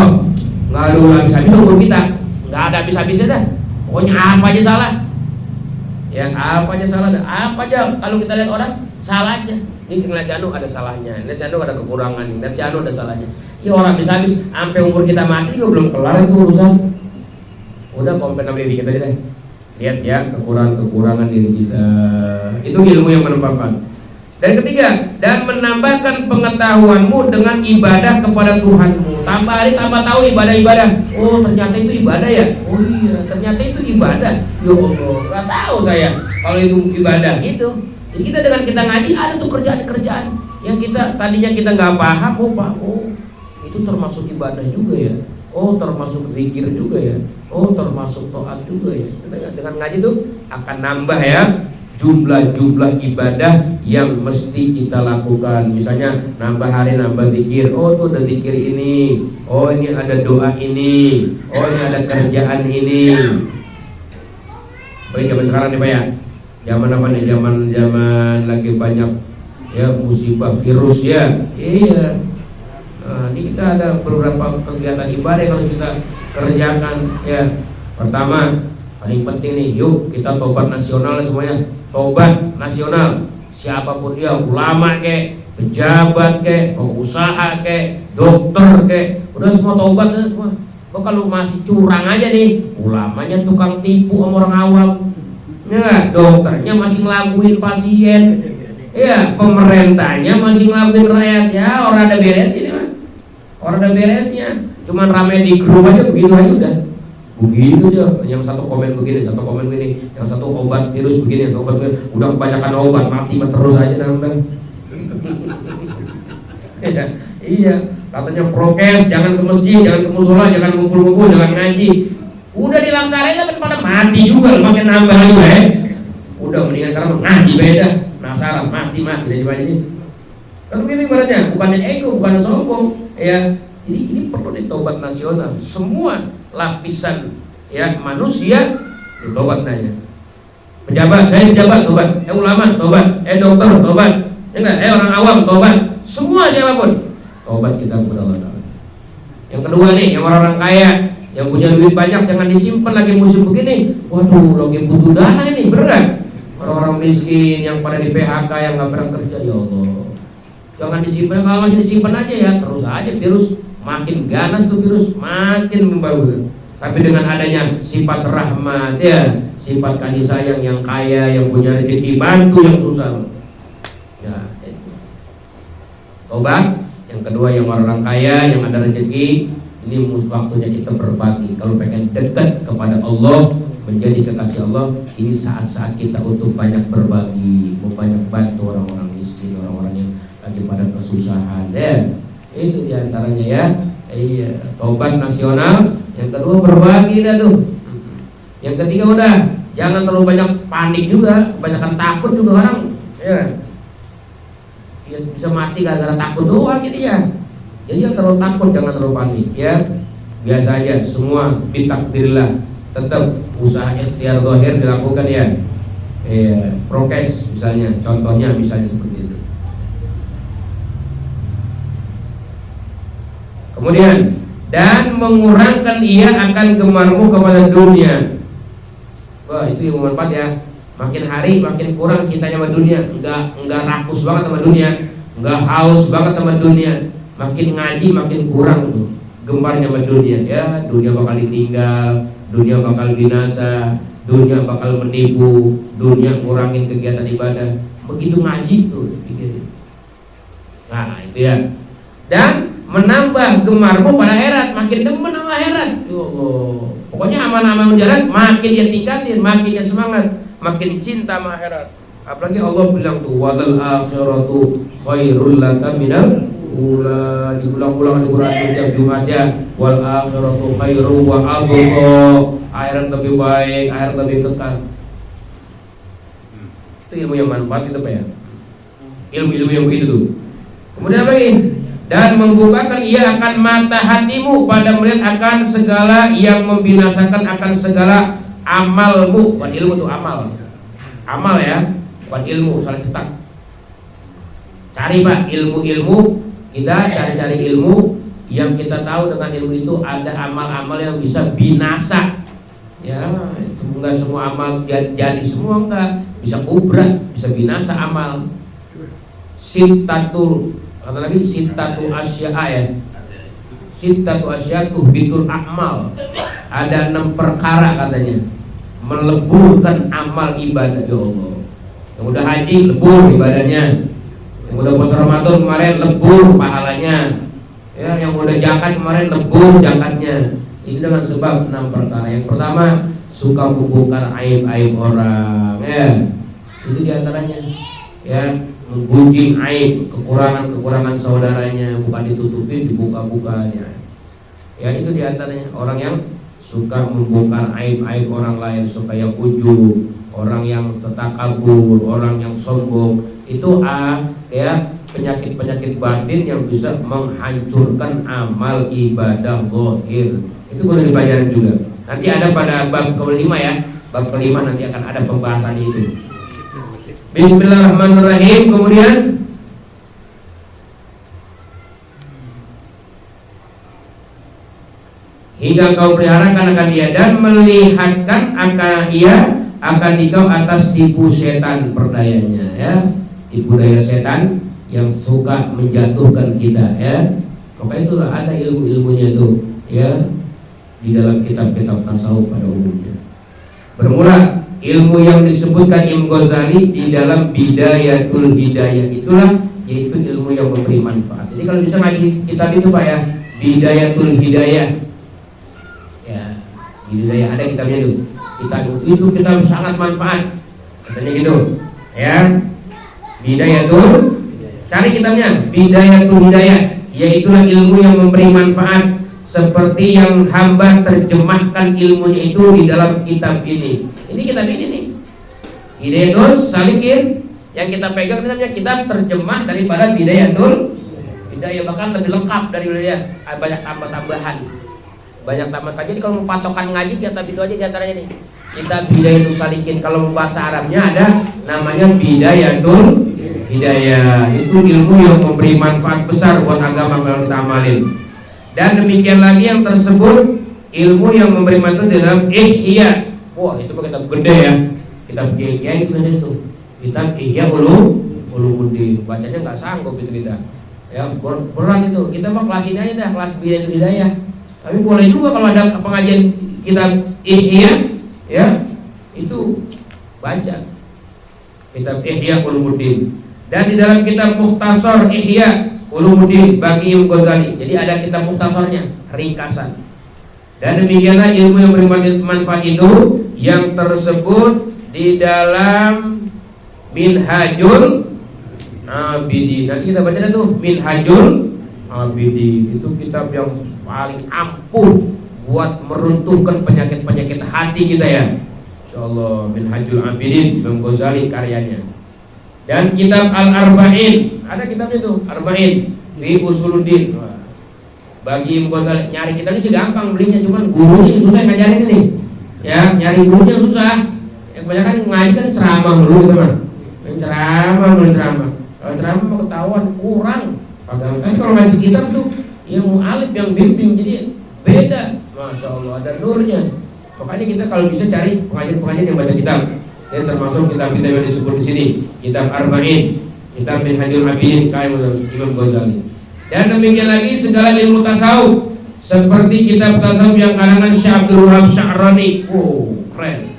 Speaker 3: nggak ada habis-habis umur kita, nggak ada habis-habisnya dah. Pokoknya apa aja salah, ya apa aja salah, apa aja kalau kita lihat orang salah aja. Ini ngeliat si Anu ada salahnya, ngeliat si Anu ada kekurangan, ngeliat si Anu ada salahnya. Ya orang habis-habis sampai umur kita mati juga belum kelar itu urusan. Udah komplain sama diri kita aja deh. Lihat ya kekurangan diri kita. Itu ilmu yang bermanfaat. Dan ketiga, dan menambahkan pengetahuanmu dengan ibadah kepada Tuhanmu. Tambah hari tambah tahu ibadah. Oh ternyata itu ibadah ya. Oh iya ternyata itu ibadah. Ya Allah nggak tahu saya kalau itu ibadah gitu. Jadi kita dengan kita ngaji ada tuh kerjaan yang kita tadinya kita nggak paham. Oh itu termasuk ibadah juga ya. Oh termasuk zikir juga ya. Oh termasuk taat juga ya. Dengan ngaji tuh akan nambah ya jumlah ibadah yang mesti kita lakukan. Misalnya nambah hari nambah zikir. Oh tuh ada zikir ini. Oh ini ada doa ini. Oh ini ada kerjaan ini. Baik zaman sekarang nih Pak ya. Zaman apa nih? Zaman lagi banyak ya musibah virus ya. Iya. Nah, ini kita ada beberapa kegiatan ibadah yang harus kita kerjakan ya. Pertama paling penting nih, yuk kita tobat nasional semuanya. Tobat nasional siapapun dia, ulama kek, pejabat kek, pengusaha kek, dokter kek, udah semua taubat ya semua. Kok kalau masih curang aja nih, ulamanya tukang tipu sama orang awam, ya, dokternya masih ngelakuin pasien, ya, pemerintahnya masih ngelakuin rakyat, ya orang ada beresnya, mah, orang ada beresnya. Cuman rame di grup aja begitu aja udah. Begitu aja, yang satu komen begini, satu komen begini, yang satu obat virus begini, yang obat begini. Udah kebanyakan obat, mati terus aja nambah. Iya, katanya prokes, jangan ke masjid, jangan ke musola, jangan ngumpul-ngumpul, jangan ngaji. Udah dilaksanain tapi pada mati juga, makin nambah aja ya. Udah mendingan sekarang ngaji beda, penasaran mati dari majelis. Kan begini ibaratnya, bukannya ego, bukannya sombong, ya. Ini perlu ditobat nasional. Semua lapisan ya manusia ditobat nanya. Pejabat, pejabat tobat, ulama tobat, dokter tobat, enggak, orang awam tobat. Semua siapapun tobat kita kepada Allah Ta'ala. Yang kedua nih, yang orang kaya, yang punya duit banyak jangan disimpan lagi musim begini. Waduh, lagi butuh dana ini, berat. Orang-orang miskin yang pada di PHK yang nggak pernah kerja, ya Allah. Jangan disimpan, kalau masih disimpan aja ya terus aja virus. Makin ganas tuh virus, makin membaur. Tapi dengan adanya sifat rahmat ya, sifat kasih sayang yang kaya, yang punya rezeki, bantu yang susah. Ya, itu. Tobat. Yang kedua yang orang kaya, yang ada rezeki, ini waktunya kita berbagi. Kalau pengen dekat kepada Allah, menjadi kekasih Allah, ini saat-saat kita untuk banyak berbagi, mau banyak bantu orang-orang miskin, orang-orang yang lagi pada kesusahan. Ya. Itu diantaranya ya. Iya, tobat nasional. Yang kedua berbagi dah tuh. Yang ketiga udah jangan terlalu banyak panik juga, kebanyakan takut juga orang. Ya, ya bisa mati gara-gara takut doang gitu ya. Jadi yang terlalu takut, jangan terlalu panik ya. Biasa aja, semua bitakbirillah. Tetap usaha ikhtiar zahir dilakukan ya. Prokes misalnya, contohnya misalnya seperti itu. Kemudian dan mengurangkan ia akan gemarmu kepada dunia. Wah, itu yang bermanfaat ya. Makin hari makin kurang cintanya sama dunia. Enggak rakus banget sama dunia, enggak haus banget sama dunia. Makin ngaji makin kurang tuh gemarnya sama dunia. Ya, dunia bakal ditinggal, dunia bakal binasa, dunia bakal menipu, dunia ngurangin kegiatan ibadah. Begitu ngaji tuh pikirin. Nah, itu ya. Dan menambah gemarmu pada akhirat, makin demen sama akhirat. Ya Allah. Pokoknya amal-amal jalan makin dia tingkatin, makin dia semangat, makin cinta sama akhirat. Apalagi Allah bilang tuh wal akhiratu khairul laka minal ula, diulang-ulang di Quran setiap Jumatnya. Wal akhiratu khairu wa abqa, akhirat lebih baik, akhirat lebih kekal. Itu ilmu yang manfaat itu Pak ya. Ilmu-ilmu yang begitu tuh. Kemudian lagi, dan membukakan ia akan mata hatimu pada melihat akan segala yang membinasakan, akan segala amalmu. Bukan ilmu itu amal. Amal ya, bukan ilmu, salah cetak. Cari Pak ilmu-ilmu, kita cari-cari ilmu yang kita tahu dengan ilmu itu ada amal-amal yang bisa binasa. Ya, enggak semua amal jadi semua enggak, bisa kubrak, bisa binasa amal. Sittatul, kata Nabi sittatu asya'a ya. Sittatu asya'a tuhbitul a'mal. Ada 6 perkara katanya meleburkan amal ibadah. Ya Allah. Yang udah haji lebur ibadahnya. Yang udah puasa Ramadan kemarin lebur pahalanya. Ya, yang udah zakat kemarin lebur zakatnya. Ini dengan sebab 6 perkara. Yang pertama, suka membongkar aib-aib orang. Ya. Itu diantaranya. Ya, menggunjing aib, kekurangan-kekurangan saudaranya, bukan ditutupin, dibuka-bukanya. Ya, itu diantaranya orang yang suka membongkar aib-aib orang lain supaya ujub, orang yang takabur, orang yang sombong. Itu ya penyakit-penyakit batin yang bisa menghancurkan amal ibadah zahir. Itu boleh dipelajari juga. Nanti ada pada bab kelima ya. Bab kelima nanti akan ada pembahasan itu. Bismillahirrahmanirrahim. Kemudian hingga kau peliharakan akan dia dan melihatkan akan ia akan dikau atas tipu setan perdayanya ya. tipu daya setan yang suka menjatuhkan kita ya. Maka itulah ada ilmu-ilmunya itu ya di dalam kitab-kitab tasawuf pada umumnya. Bermula ilmu yang disebutkan Imam Ghazali di dalam Bidayatul Hidayah itulah yaitu ilmu yang memberi manfaat. Jadi kalau bisa ngaji kitab itu Pak ya, Bidayatul Hidayah. Ya, Hidayah ada kitabnya itu. Kitab itu kitab sangat manfaat. Katanya gitu. Ya. Bidayatul, cari kitabnya Bidayatul Hidayah, yaitulah ilmu yang memberi manfaat seperti yang hamba terjemahkan ilmunya itu di dalam kitab ini. Ini kitab ini nih, Hidayatul Salikin, yang kita pegang namanya kitab terjemah daripada Bidayatul Hidayah, bahkan lebih lengkap dari Hidayah, banyak tambahan. Jadi kalau mau patokan ngaji kitab itu aja diantaranya nih, kitab Hidayatul Salikin. Kalau bahasa Arabnya ada namanya Bidayatul Hidayah. Itu ilmu yang memberi manfaat besar buat agama kalau kita amalin. Dan demikian lagi yang tersebut ilmu yang memberi manfaat dalam Ihya. Wah itu kitab gede ya, kitab Ihya itu gede itu. Kitab Ihya Ulumuddin, bacanya nggak sanggup itu kita. Ya berat itu. Kita mah kelas ini aja dah, kelas Bidayatul Hidayah. Tapi boleh juga kalau ada pengajian kitab Ihya ya, itu baca kitab Ihya Ulumuddin. Dan di dalam kitab Mukhtasar Ihya Ulumuddin bagi Imam Ghazali, jadi ada kitab mukhtasarnya, ringkasan. Dan demikianlah ilmu yang bermanfaat itu yang tersebut di dalam Minhajul Abidin. Nanti kita baca tuh Minhajul Abidin. Itu kitab yang paling ampuh buat meruntuhkan penyakit-penyakit hati kita ya. Insyaallah Minhajul Abidin Imam Ghazali karyanya. Dan kitab Al-Arba'in, ada kitabnya tuh, Arba'in fi Usuluddin. Bagi Imam Ghazali nyari kitabnya sih gampang belinya, cuman gurunya susah ngajarin ini. Ya, nyari gurunya susah. Kebanyakan ngaji kan ceramah dulu teman. Ceramah. Kalau ceramah mau ketahuan kurang. Tapi kalau ngaji kitab tuh yang mu'alif yang bimbing, jadi beda. Masya Allah, ada nurnya. Makanya kita kalau bisa cari pengajian yang baca kitab. Dan termasuk kitab-kitab yang disebut di sini, kitab Arba'in, kitab Minhajul Abidin karya Imam Ghazali. Dan demikian lagi segala ilmu tasawuf seperti kitab tasawuf yang karangan Syekh Abdul Wahab Sya'rani. Oh, keren.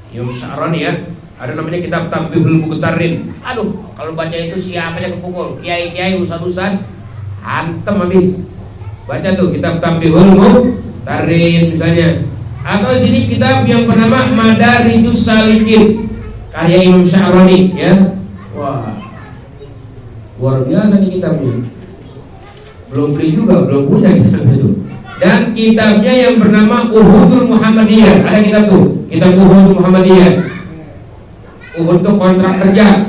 Speaker 3: Imam Sya'rani ya. Ada namanya kitab Tanbihul Muqtarin. Aduh, kalau baca itu siapa yang kepukul? Kiai-kiai, ustaz-ustaz, hantem habis. Baca tuh kitab Tanbihul Muqtarin misalnya. Atau sini kitab yang bernama Madarijus Salikin karya Imam Sya'rani ya. Wah, luar biasa nih kitabnya. Belum beli juga, belum punya kitab itu. Dan kitabnya yang bernama Uhudul Muhammadiyah, ada kitab tuh, kitab Uhudul Muhammadiyah. Uhud itu kontrak kerja.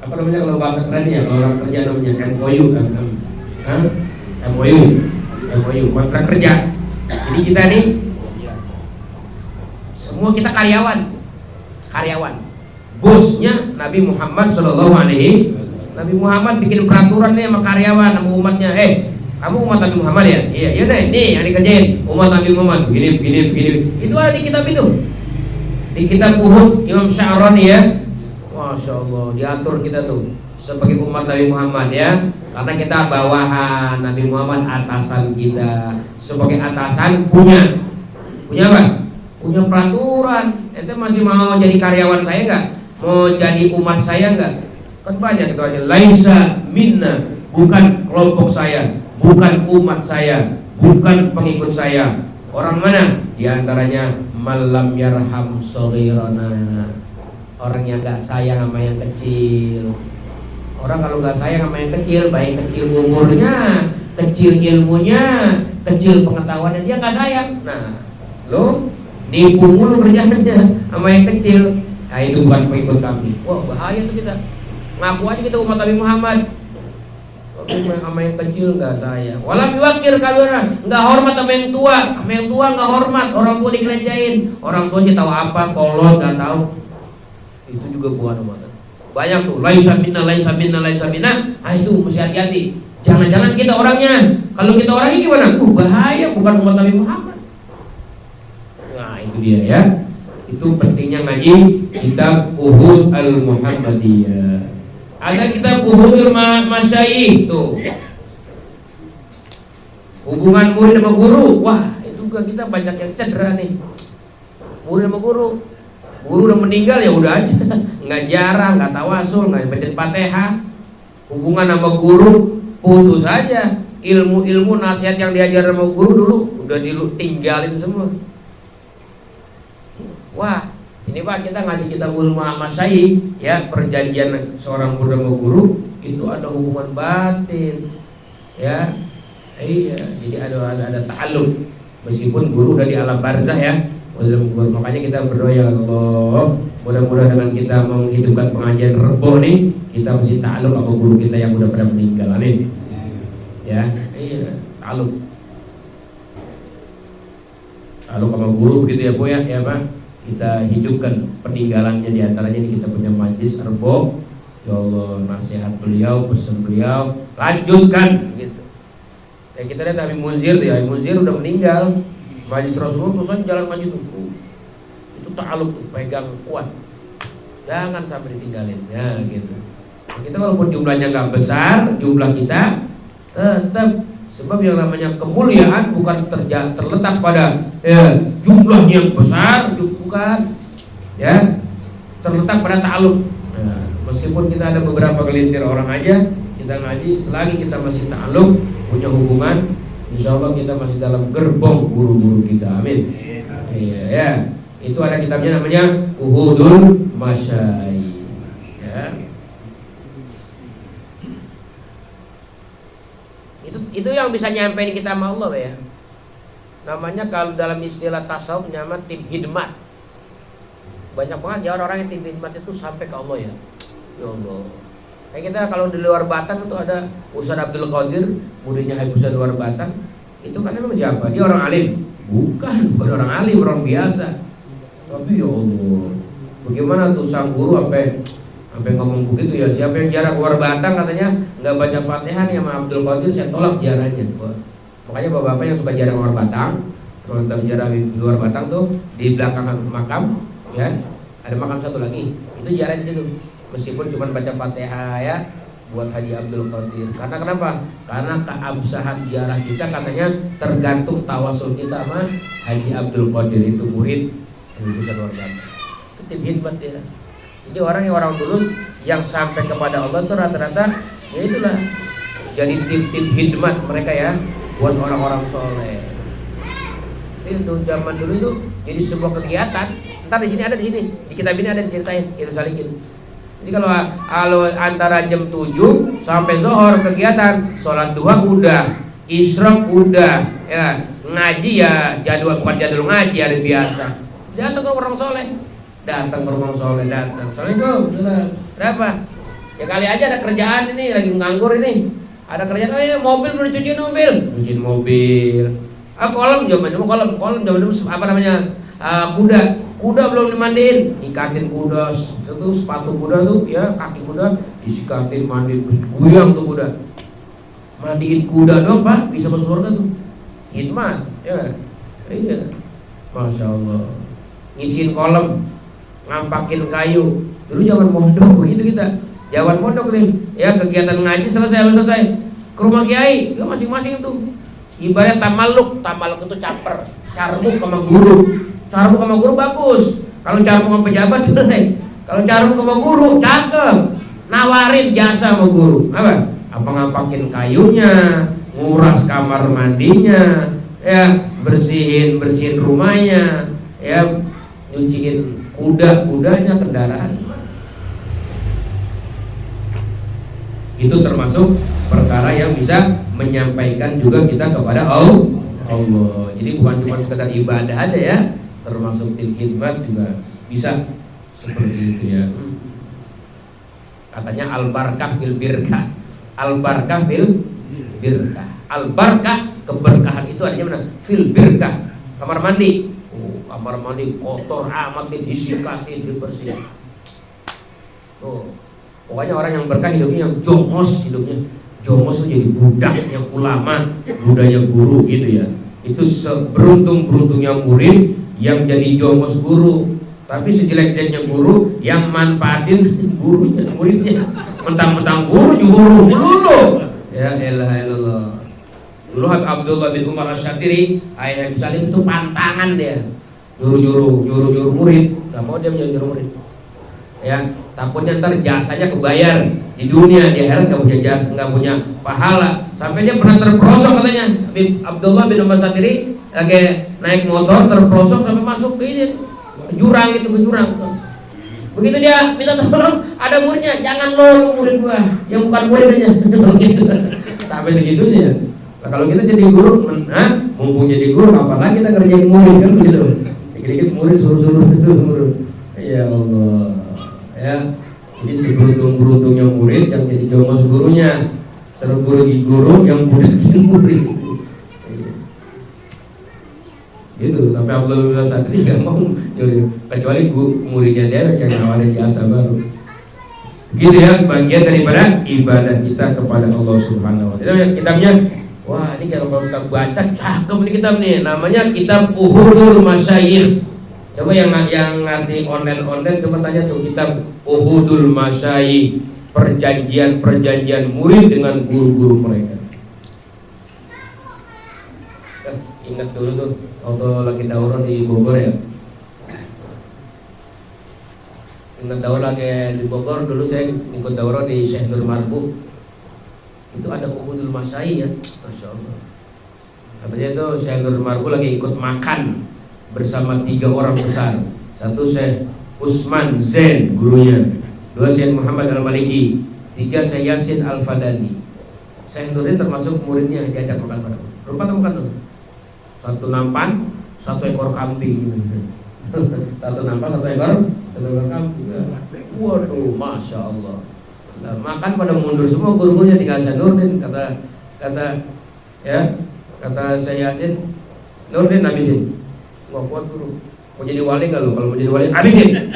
Speaker 3: Apa namanya kalau bahasa kerennya? Kalau orang kerja namanya MOU kan? MOU kontrak kerja. Jadi kita nih semua kita karyawan. Bosnya Nabi Muhammad Sallallahu Alaihi. Nabi Muhammad bikin peraturan nih sama karyawan, sama umatnya. Kamu umat Nabi Muhammad ya? Iya nih yang dikerjain umat Nabi Muhammad. Begini. Itu ada di kitab itu. Di kitab Uhud Imam Sya'rani ya. Masya Allah, diatur kita tuh sebagai umat Nabi Muhammad ya. Karena kita bawahan, Nabi Muhammad atasan kita. Sebagai atasan punya apa? Punya peraturan. Ente masih mau jadi karyawan saya enggak? Mau jadi umat saya enggak? Kan banyak itu aja. Laisa minna, bukan kelompok saya, bukan umat saya, bukan pengikut saya. Orang mana? Di antaranya malam yarham shaghirana. Orang yang enggak sayang sama yang kecil. Orang kalau enggak sayang sama yang kecil, baik kecil umurnya, kecil ilmunya, kecil pengetahuannya, dia enggak sayang. Nah, lo nipu mulu kerjanya sama yang kecil. Nah, itu bukan pengikut kami. Wah, bahaya tuh kita. Ngaku aja kita umat Nabi Muhammad. Sama yang kecil enggak sayang. Walam yuwakir kabiran, enggak hormat sama yang tua. Sama yang tua enggak hormat, orang tua dikelecehin. Orang tua sih tahu apa, kolot enggak tahu. Itu juga bukan umat. Banyak tuh, laisa minna. Nah, itu mesti hati-hati. Jangan-jangan kita orangnya. Kalau kita orangnya gimana? Bahaya, bukan umat Nabi Muhammad. Nah, itu dia ya. Itu pentingnya intinya ngaji kitab Uhud Al-Muhammadiyah. Ada kitab Uhudul Masyayikh tuh, hubungan murid sama guru. Wah, itu juga kita banyak yang cedera nih. Murid sama guru udah meninggal ya udah aja, nggak jarang, nggak tawasul, nggak baca Fatihah. Hubungan sama guru putus aja. Ilmu nasihat yang diajar sama guru dulu udah ditinggalin semua. Wah, ini Pak, kita ngaji kita ulama masyayikh ya, perjanjian seorang murid sama guru itu ada hubungan batin ya. Iya, jadi ada ta'alluq meskipun guru udah di alam barzah ya. Makanya kita berdoa, ya Allah, mudah-mudahan dengan kita menghidupkan pengajian Rebo nih, kita mesti ta'alluq sama guru kita yang udah pada meninggal. Amin. Ya, iya, ta'alluq sama guru begitu ya Bu ya, Pak. Kita hidupkan peninggalannya, di antaranya ini kita punya majlis Rebo. Ya Allah, nasihat beliau, pesan beliau, lanjutkan gitu. Ya kita lihat Habib Munzir tuh ya, Habib Munzir udah meninggal. Majlis Rasulullah terus aja jalan maju tuh. Itu ta'alluq tuh, pegang kuat. Jangan sampai ditinggalin ya gitu. Nah, kita walaupun jumlahnya nggak besar, jumlah kita tetap, sebab yang namanya kemuliaan bukan terletak pada jumlah yang besar, bukan ya, terletak pada ta'alluq. Nah, meskipun kita ada beberapa gelintir orang aja kita ngaji, selagi kita masih ta'alluq, punya hubungan, insya Allah kita masih dalam gerbong guru-guru kita. Amin. Iya ya. Itu ada kitabnya namanya Uhudul Masyayikh ya. Itu yang bisa nyampein kita sama Allah ya. Namanya kalau dalam istilah tasawuf namanya tim hidmat. Banyak banget ya orang-orang yang tim hidmat itu sampai ke Allah ya. Ya Allah. Kayak kita kalau di luar Batang itu ada Ustaz Abdul Qadir, muridnya Habib Ustaz luar Batang. Itu kan memang siapa? Dia orang alim? Bukan orang alim, orang biasa. Tapi ya Allah, bagaimana tuh sang guru sampai ngomong begitu ya? Siapa yang jarang keluar Batang katanya nggak baca Fatihah nih sama Abdul Qadir, saya tolak jarannya. Makanya bapak-bapak yang suka jarang keluar Batang, kalau kita bicara di luar Batang tuh di belakang makam ya, ada makam satu lagi, itu jarang di situ. Meskipun cuma baca Fatihah ya buat Haji Abdul Qadir. Karena kenapa? Karena keabsahan ziarah kita katanya tergantung tawasul kita sama Haji Abdul Qadir, itu murid lulusan luar biasa. Itu tim hidmat ya. Jadi orang dulu yang sampai kepada Allah itu rata-rata ya itulah jadi tim hidmat mereka ya buat orang-orang soleh. Itu zaman dulu itu jadi sebuah kegiatan. Ntar di sini ada, di sini di kitab ini ada diceritain itu salikin. Jadi kalau antara jam 7 sampai zuhur kegiatan, sholat duha udah, isyraq udah, ya ngaji ya jadwal, bukan jadwal ngaji hari biasa. Datang ke orang soleh, datang. Assalamualaikum, berapa? Ya kali aja ada kerjaan ini, lagi nganggur ini, ada kerjaan, mobil belum cuciin mobil. Kolam zaman dulu apa namanya, kuda belum dimandiin, ikatin kuda, itu sepatu kuda tuh ya, kaki kuda disikatin, mandiin, guyang tuh kuda, mandiin kuda dong Pak, bisa masuk surga tuh, hikmat ya, iya, masya Allah. Ngisiin kolam, ngampakin kayu. Dulu zaman mondok begitu kita. Zaman mondok nih, ya kegiatan ngaji selesai ke rumah kiai, ya masing-masing tuh. Ibarat tamaluk itu caper, carbuk sama guru. Carbuk sama guru bagus. Kalau carbuk sama pejabat jelek. Kalau carbuk sama guru cakep. Nawarin jasa sama guru. Apa ngampakin kayunya, nguras kamar mandinya, ya bersihin rumahnya, ya nyuciin kudanya, kendaraan. Itu termasuk perkara yang bisa menyampaikan juga kita kepada Allah. Jadi bukan cuma sekedar ibadah aja ya, termasuk tim hikmat juga bisa seperti itu ya. Katanya al-barakah fil birkah. Al-barakah fil birkah. Al-barakah, keberkahan itu adanya mana? Fil birkah. Kamar mandi. Kamar mandi kotor amat, disikatin, dibersihin. Pokoknya orang yang berkah hidupnya yang jongos, jongos itu jadi budaknya ulama, budaknya guru gitu ya. Itu seberuntung-beruntungnya murid yang jadi jongos guru. Tapi sejelek-jeleknya guru yang manfaatin gurunya, muridnya. Mentang-mentang guru juga dulu. Ya elah elah. Dulu Habib Abdullah bin Umar Asy-Syatiri, ayah Habib Salim itu pantangan dia. Nyuruh murid, nggak mau dia menjadi murid. Ya, takutnya ntar jasanya kebayar di dunia, di akhirat nggak punya jasa, nggak punya pahala. Sampai dia pernah terperosok katanya. Habib Abdullah bin Umar Asy-Syatiri lagi naik motor terperosok sampai masuk ke jurang itu, ke jurang. Begitu dia minta tolong, ada muridnya, jangan lo murid gua, yang bukan murid aja. Sampai segitunya. Nah, kalau kita jadi guru, mumpung jadi guru, apalagi kita kerjain murid kan begitu. Dikit-dikit murid suruh murid. Ya Allah. Ya, jadi seberuntung-beruntungnya murid yang jadi jauh masuk gurunya, seru guru yang budakin murid. Gitu sampai Abdullah Satri nggak mau kecuali muridnya dia yang nawarin jasa baru. Gitu ya, bagian daripada ibadah kita kepada Allah Subhanahu wa taala. Kitabnya, wah ini kalau kita baca cakep nih kitab nih, namanya kitab Uhudul Masyayikh. Coba yang ngerti online coba tanya tuh, kitab Uhudul Masyayikh, perjanjian murid dengan guru-guru mereka. Ingat dulu tuh waktu lagi daurah di Bogor ya. Ingat daurah lagi di Bogor, dulu saya ikut daurah di Syekh Nur Marbu. Itu ada Uhudul Masyayikh ya, Masya Allah. Katanya itu Syekh Nur Marbu lagi ikut makan bersama 3 orang besar. Satu Syekh Usman Zain gurunya, 2 Syekh Muhammad Al-Maliki, 3 Syekh Yasin Al-Fadani. Syekh Nurin termasuk muridnya, diajak makan bareng. Lupa temukan tuh. 1 nampan, 1 ekor kambing. 1 nampan, 1 ekor kambing. Waduh, Masya Allah. Nah, makan pada mundur semua guru-gurunya, tinggal saya Nurdin. Kata saya Yasin, Nurdin habisin. Wah kuat guru. Mau jadi wali nggak lu? Kalau mau jadi wali habisin.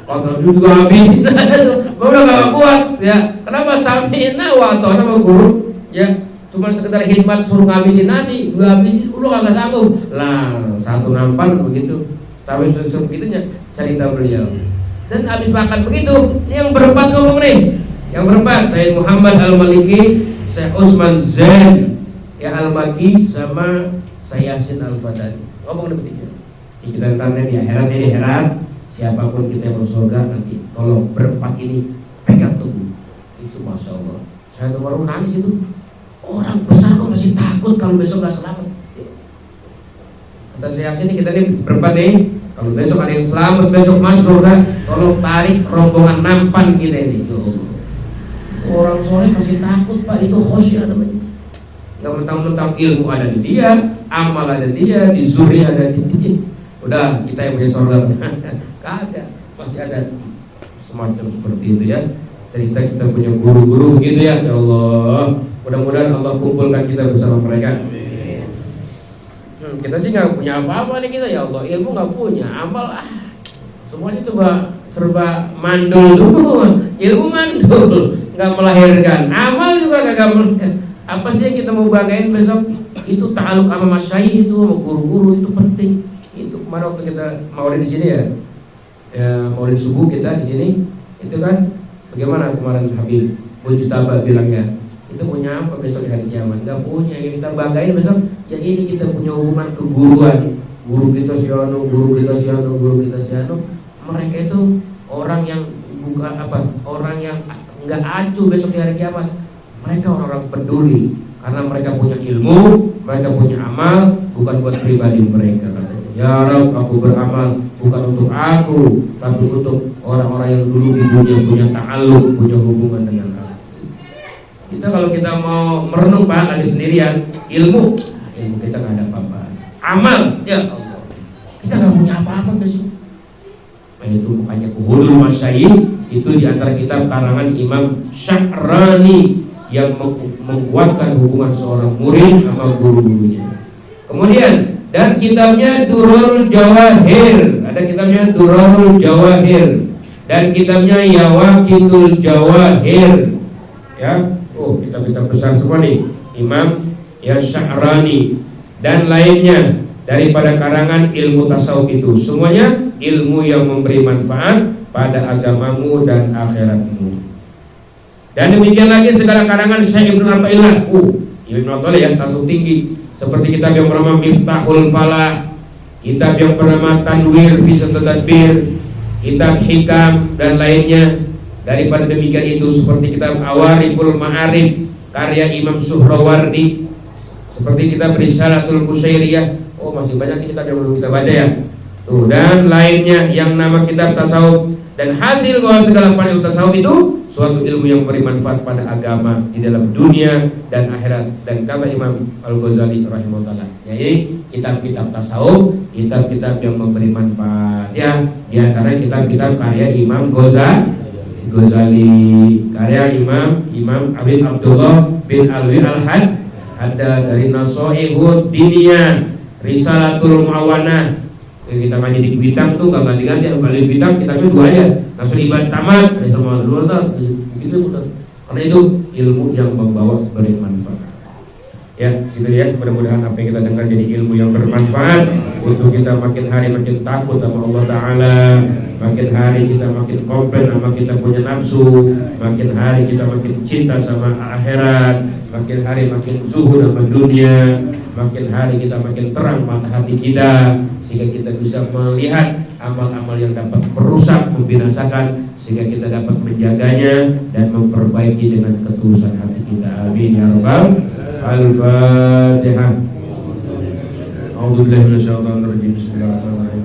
Speaker 3: Waktu dulu juga habisin. Udah nggak kuat. Ya, kenapa samina waktu nama guru? Ya. Cuma sekedar khidmat suruh ngabisin nasi, gue habisin, lu kagak sanggup. Lah, 1 nampan begitu. Sampai begitunya cerita beliau. Dan habis makan begitu, yang berempat ngomong nih. Yang berempat, Syekh Muhammad Al-Maliki, Syekh Usman Zain, ya Al-Maki sama Syekh Yasin Al-Fadani. Ngomong bertiga. Kita tanya di akhirat, siapapun kita yang masuk surga nanti tolong berempat ini pegang tubuh. Itu Masya Allah. Saya tuh baru nangis itu. Orang besar kok masih takut kalau besok gak selamat. Kata saya sini kita nih berempat nih, kalau besok ada yang selamat, besok masuk surga, tolong tarik rombongan nampan kita ini. Orang soleh masih takut Pak, itu khosyah namanya. Gak mentang-mentang ilmu ada di dia, amal ada di dia, di zuri ada di dia. Udah kita yang punya surga. Kagak, masih ada semacam seperti itu ya. Cerita kita punya guru-guru begitu ya, ya Allah. Mudah-mudahan Allah kumpulkan kita bersama mereka. Kita sih nggak punya apa-apa nih kita, ya Allah. Ilmu nggak punya, amal semuanya serba mandul dulu. Ilmu mandul, nggak melahirkan. Amal juga nggak melahirkan. Apa sih yang kita mau banggain besok? Itu ta'aluk sama masyayikh itu, sama guru-guru itu penting. Itu kemarin waktu kita maulid di sini ya, maulid subuh kita di sini, itu kan bagaimana kemarin Habib Mujtaba bilang ya. Itu punya apa besok di hari kiamat? Gak punya. Yang kita banggain besok, ya ini kita punya hubungan keguruan. Guru kita si anu, guru kita si anu, guru kita si anu. Mereka itu orang yang bukan apa, orang yang nggak acuh besok di hari kiamat. Mereka orang-orang peduli karena mereka punya ilmu, mereka punya amal, bukan buat pribadi mereka. Ya Rabb, aku beramal bukan untuk aku, tapi untuk orang-orang yang dulu di dunia punya ta'alluq, punya hubungan dengan Allah. Kita kalau kita mau merenung Pak lagi sendirian, ilmu kita nggak ada apa-apa. Amal, ya Allah, kita nggak punya apa-apa besok. Nah itu makanya Uhudul Masyayikh itu diantara kitab karangan Imam Sya'rani yang menguatkan hubungan seorang murid sama guru-gurunya. Kemudian dan kitabnya Durarul Jawahir, ada kitabnya Durarul Jawahir dan kitabnya Yawaqitul Jawahir. Ya. Oh, kitab-kitab besar semua nih, Imam ya Sya'rani dan lainnya daripada karangan ilmu tasawuf itu semuanya ilmu yang memberi manfaat pada agamamu dan akhiratmu. Dan demikian lagi segala karangan Syekh Ibnu Athaillah. Ibnu Athaillah yang tasawuf tinggi, seperti kitab yang bernama Miftahul Falah, kitab yang bernama Tanwir fi Tadbir, kitab Hikam dan lainnya. Daripada demikian itu seperti kitab Awariful Ma'arif karya Imam Suhrawardi, seperti kitab Risalatul Qusairiyah. Masih banyak kitab yang belum kita baca ya. Dan lainnya yang nama kitab tasawuf. Dan hasil bahwa segala ilmu tasawuf itu suatu ilmu yang beri manfaat pada agama di dalam dunia dan akhirat. Dan kata Imam Al-Ghazali rahimahullah, yaitu kitab-kitab tasawuf, kitab-kitab yang memberi manfaat ya. Di antara kitab-kitab karya Imam Ghazali, karya Imam Abid Abdullah bin Alwi Al-Had, ada dari Nasoihud Diniyah, Risalatul Mu'awanah. Kita ngaji di Bintang tuh gak ganti-ganti, kali Bintang kitabnya 2 aja, langsung Ibad Tamat, Risalatul Mu'awanah, gitu betul. Karena itu ilmu yang membawa bermanfaat. Ya, gitu ya. Mudah-mudahan apa yang kita dengar jadi ilmu yang bermanfaat untuk kita makin hari makin takut sama Allah Ta'ala, makin hari kita makin komplain sama kita punya nafsu, makin hari kita makin cinta sama akhirat, makin hari makin zuhud sama dunia, makin hari kita makin terang mata hati kita, sehingga kita bisa melihat amal-amal yang dapat merusak, membinasakan, sehingga kita dapat menjaganya dan memperbaiki dengan ketulusan hati kita. Amin ya rabbal. Al-Fatihah. A'udzubillahi minasyaitonir rajim. Bismillahirrahmanirrahim.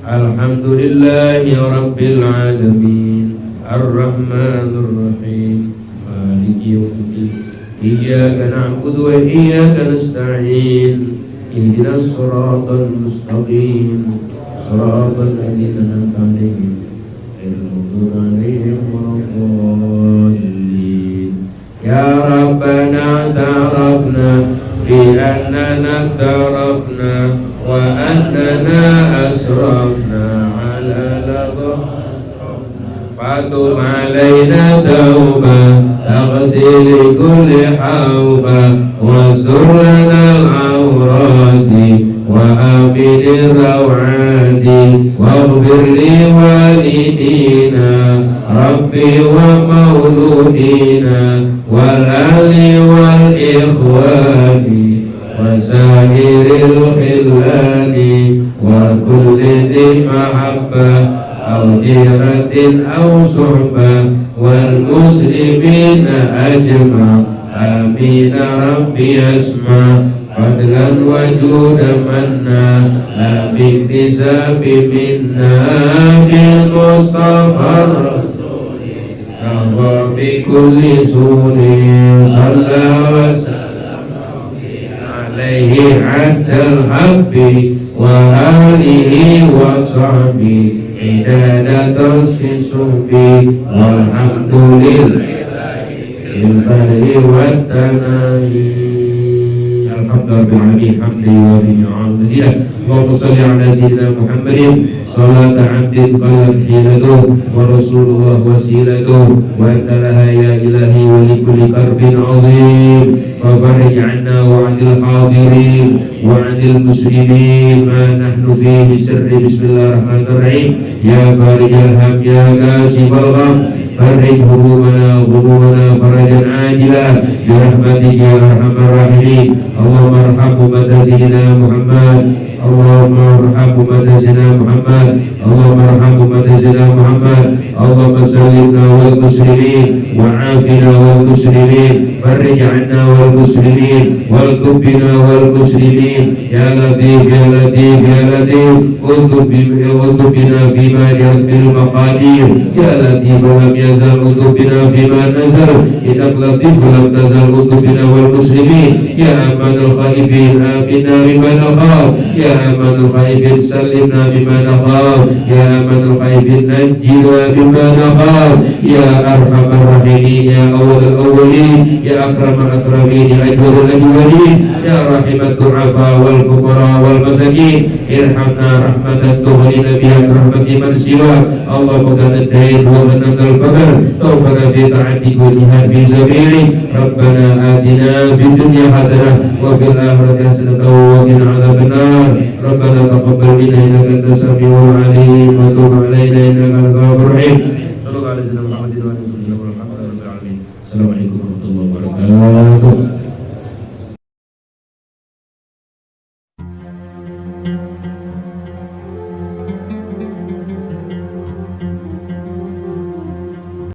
Speaker 3: Alhamdulillahi rabbil alamin, arrahmanir rahim, maliki yaumiddin. Iyyaka na'budu wa iyyaka nasta'in. Ihdinas siratal mustaqim. Siratal ladzina an'amta 'alaihim ghairil maghdubi 'alaihim waladdallin. Ya Rabbana ta'arafna bi annana tarafna wa annana asrafna ala ladha fatub alaina tauba taghsil kulli hauba wa surlana al-awradi wa abidir rawadi waghfir li walidina rabbi wa mauludina wal ali wal ikhwani wa sahiril khillani wa kulli dhi mahabbah aw jiratin aw suhbah wal muslimina ajma' amin rabbi asma' fadlan wa juda manna la biktisabi minna bil mustafa rasuli wa bi kulli sunin sallallahu wa sallam alaihi adal habbi wa alihi wa sahbihi idadatul sisubi walhamdulillahi ilbari wa tanahi. Alhamdulillah hamdi wa bi'amdihi. Allahumma salli ala sayyidina Muhammadin salata 'abdin qalat hilatuh wa rasulullah wasilatuh wa antalaha ya ilahi wa likulli karbin 'azim fafarij 'anna wa 'anil hadirin wa 'anil muslimin ma nahnu fihi sirri bismillahirrahmanirrahim. Ya farijal ham ya kasifal gham farij hurumana ghurumana farajan ajilah birahmatika ya arhamar rahimin. Allahumma arham ummata sayyidina Muhammad, Allahumma arham ummata sayyidina Muhammad, Allahumma arham ummata sayyidina Muhammad. Allahumma sallimna wal muslimin wa afina wal muslimin farij 'anna wal muslimin wal kubina wal muslimin. Ya latif ya latif ya latif utubina fima jarfil maqadir. Ya latif lam yazal utubina fima nazal inak latif lam tazal utubina wal muslimin. Ya amanul khaifin aminna bima nakhaf, ya amanul khaifin sallimna bima nakhaf, ya amanul khaifin najjina bima nakhaf. Ya arhamar rahimin ya awwalul awwalin ya akramal akramin ya ajwadul ajwadin ya rahimat du'afa wal fuqara wal masakin. Irhamna rahmatan tughnina biha rahmati man siwa. Allahumma qad ad-dain wa manal faqr tawfana fi ta'atik wa jihad fi sabilik. Rabbana atina fid dunya hasanah wa fil akhirati hasanah wa qina adzabannar.
Speaker 1: ربنا تقبل منا إنك أنت السميع العليم وتب علينا إنك أنت التواب الرحيم صلى الله عليه وسلم محمد وعلى آله وصحبه وسلم والحمد لله رب العالمين السلام عليكم ورحمة الله وبركاته.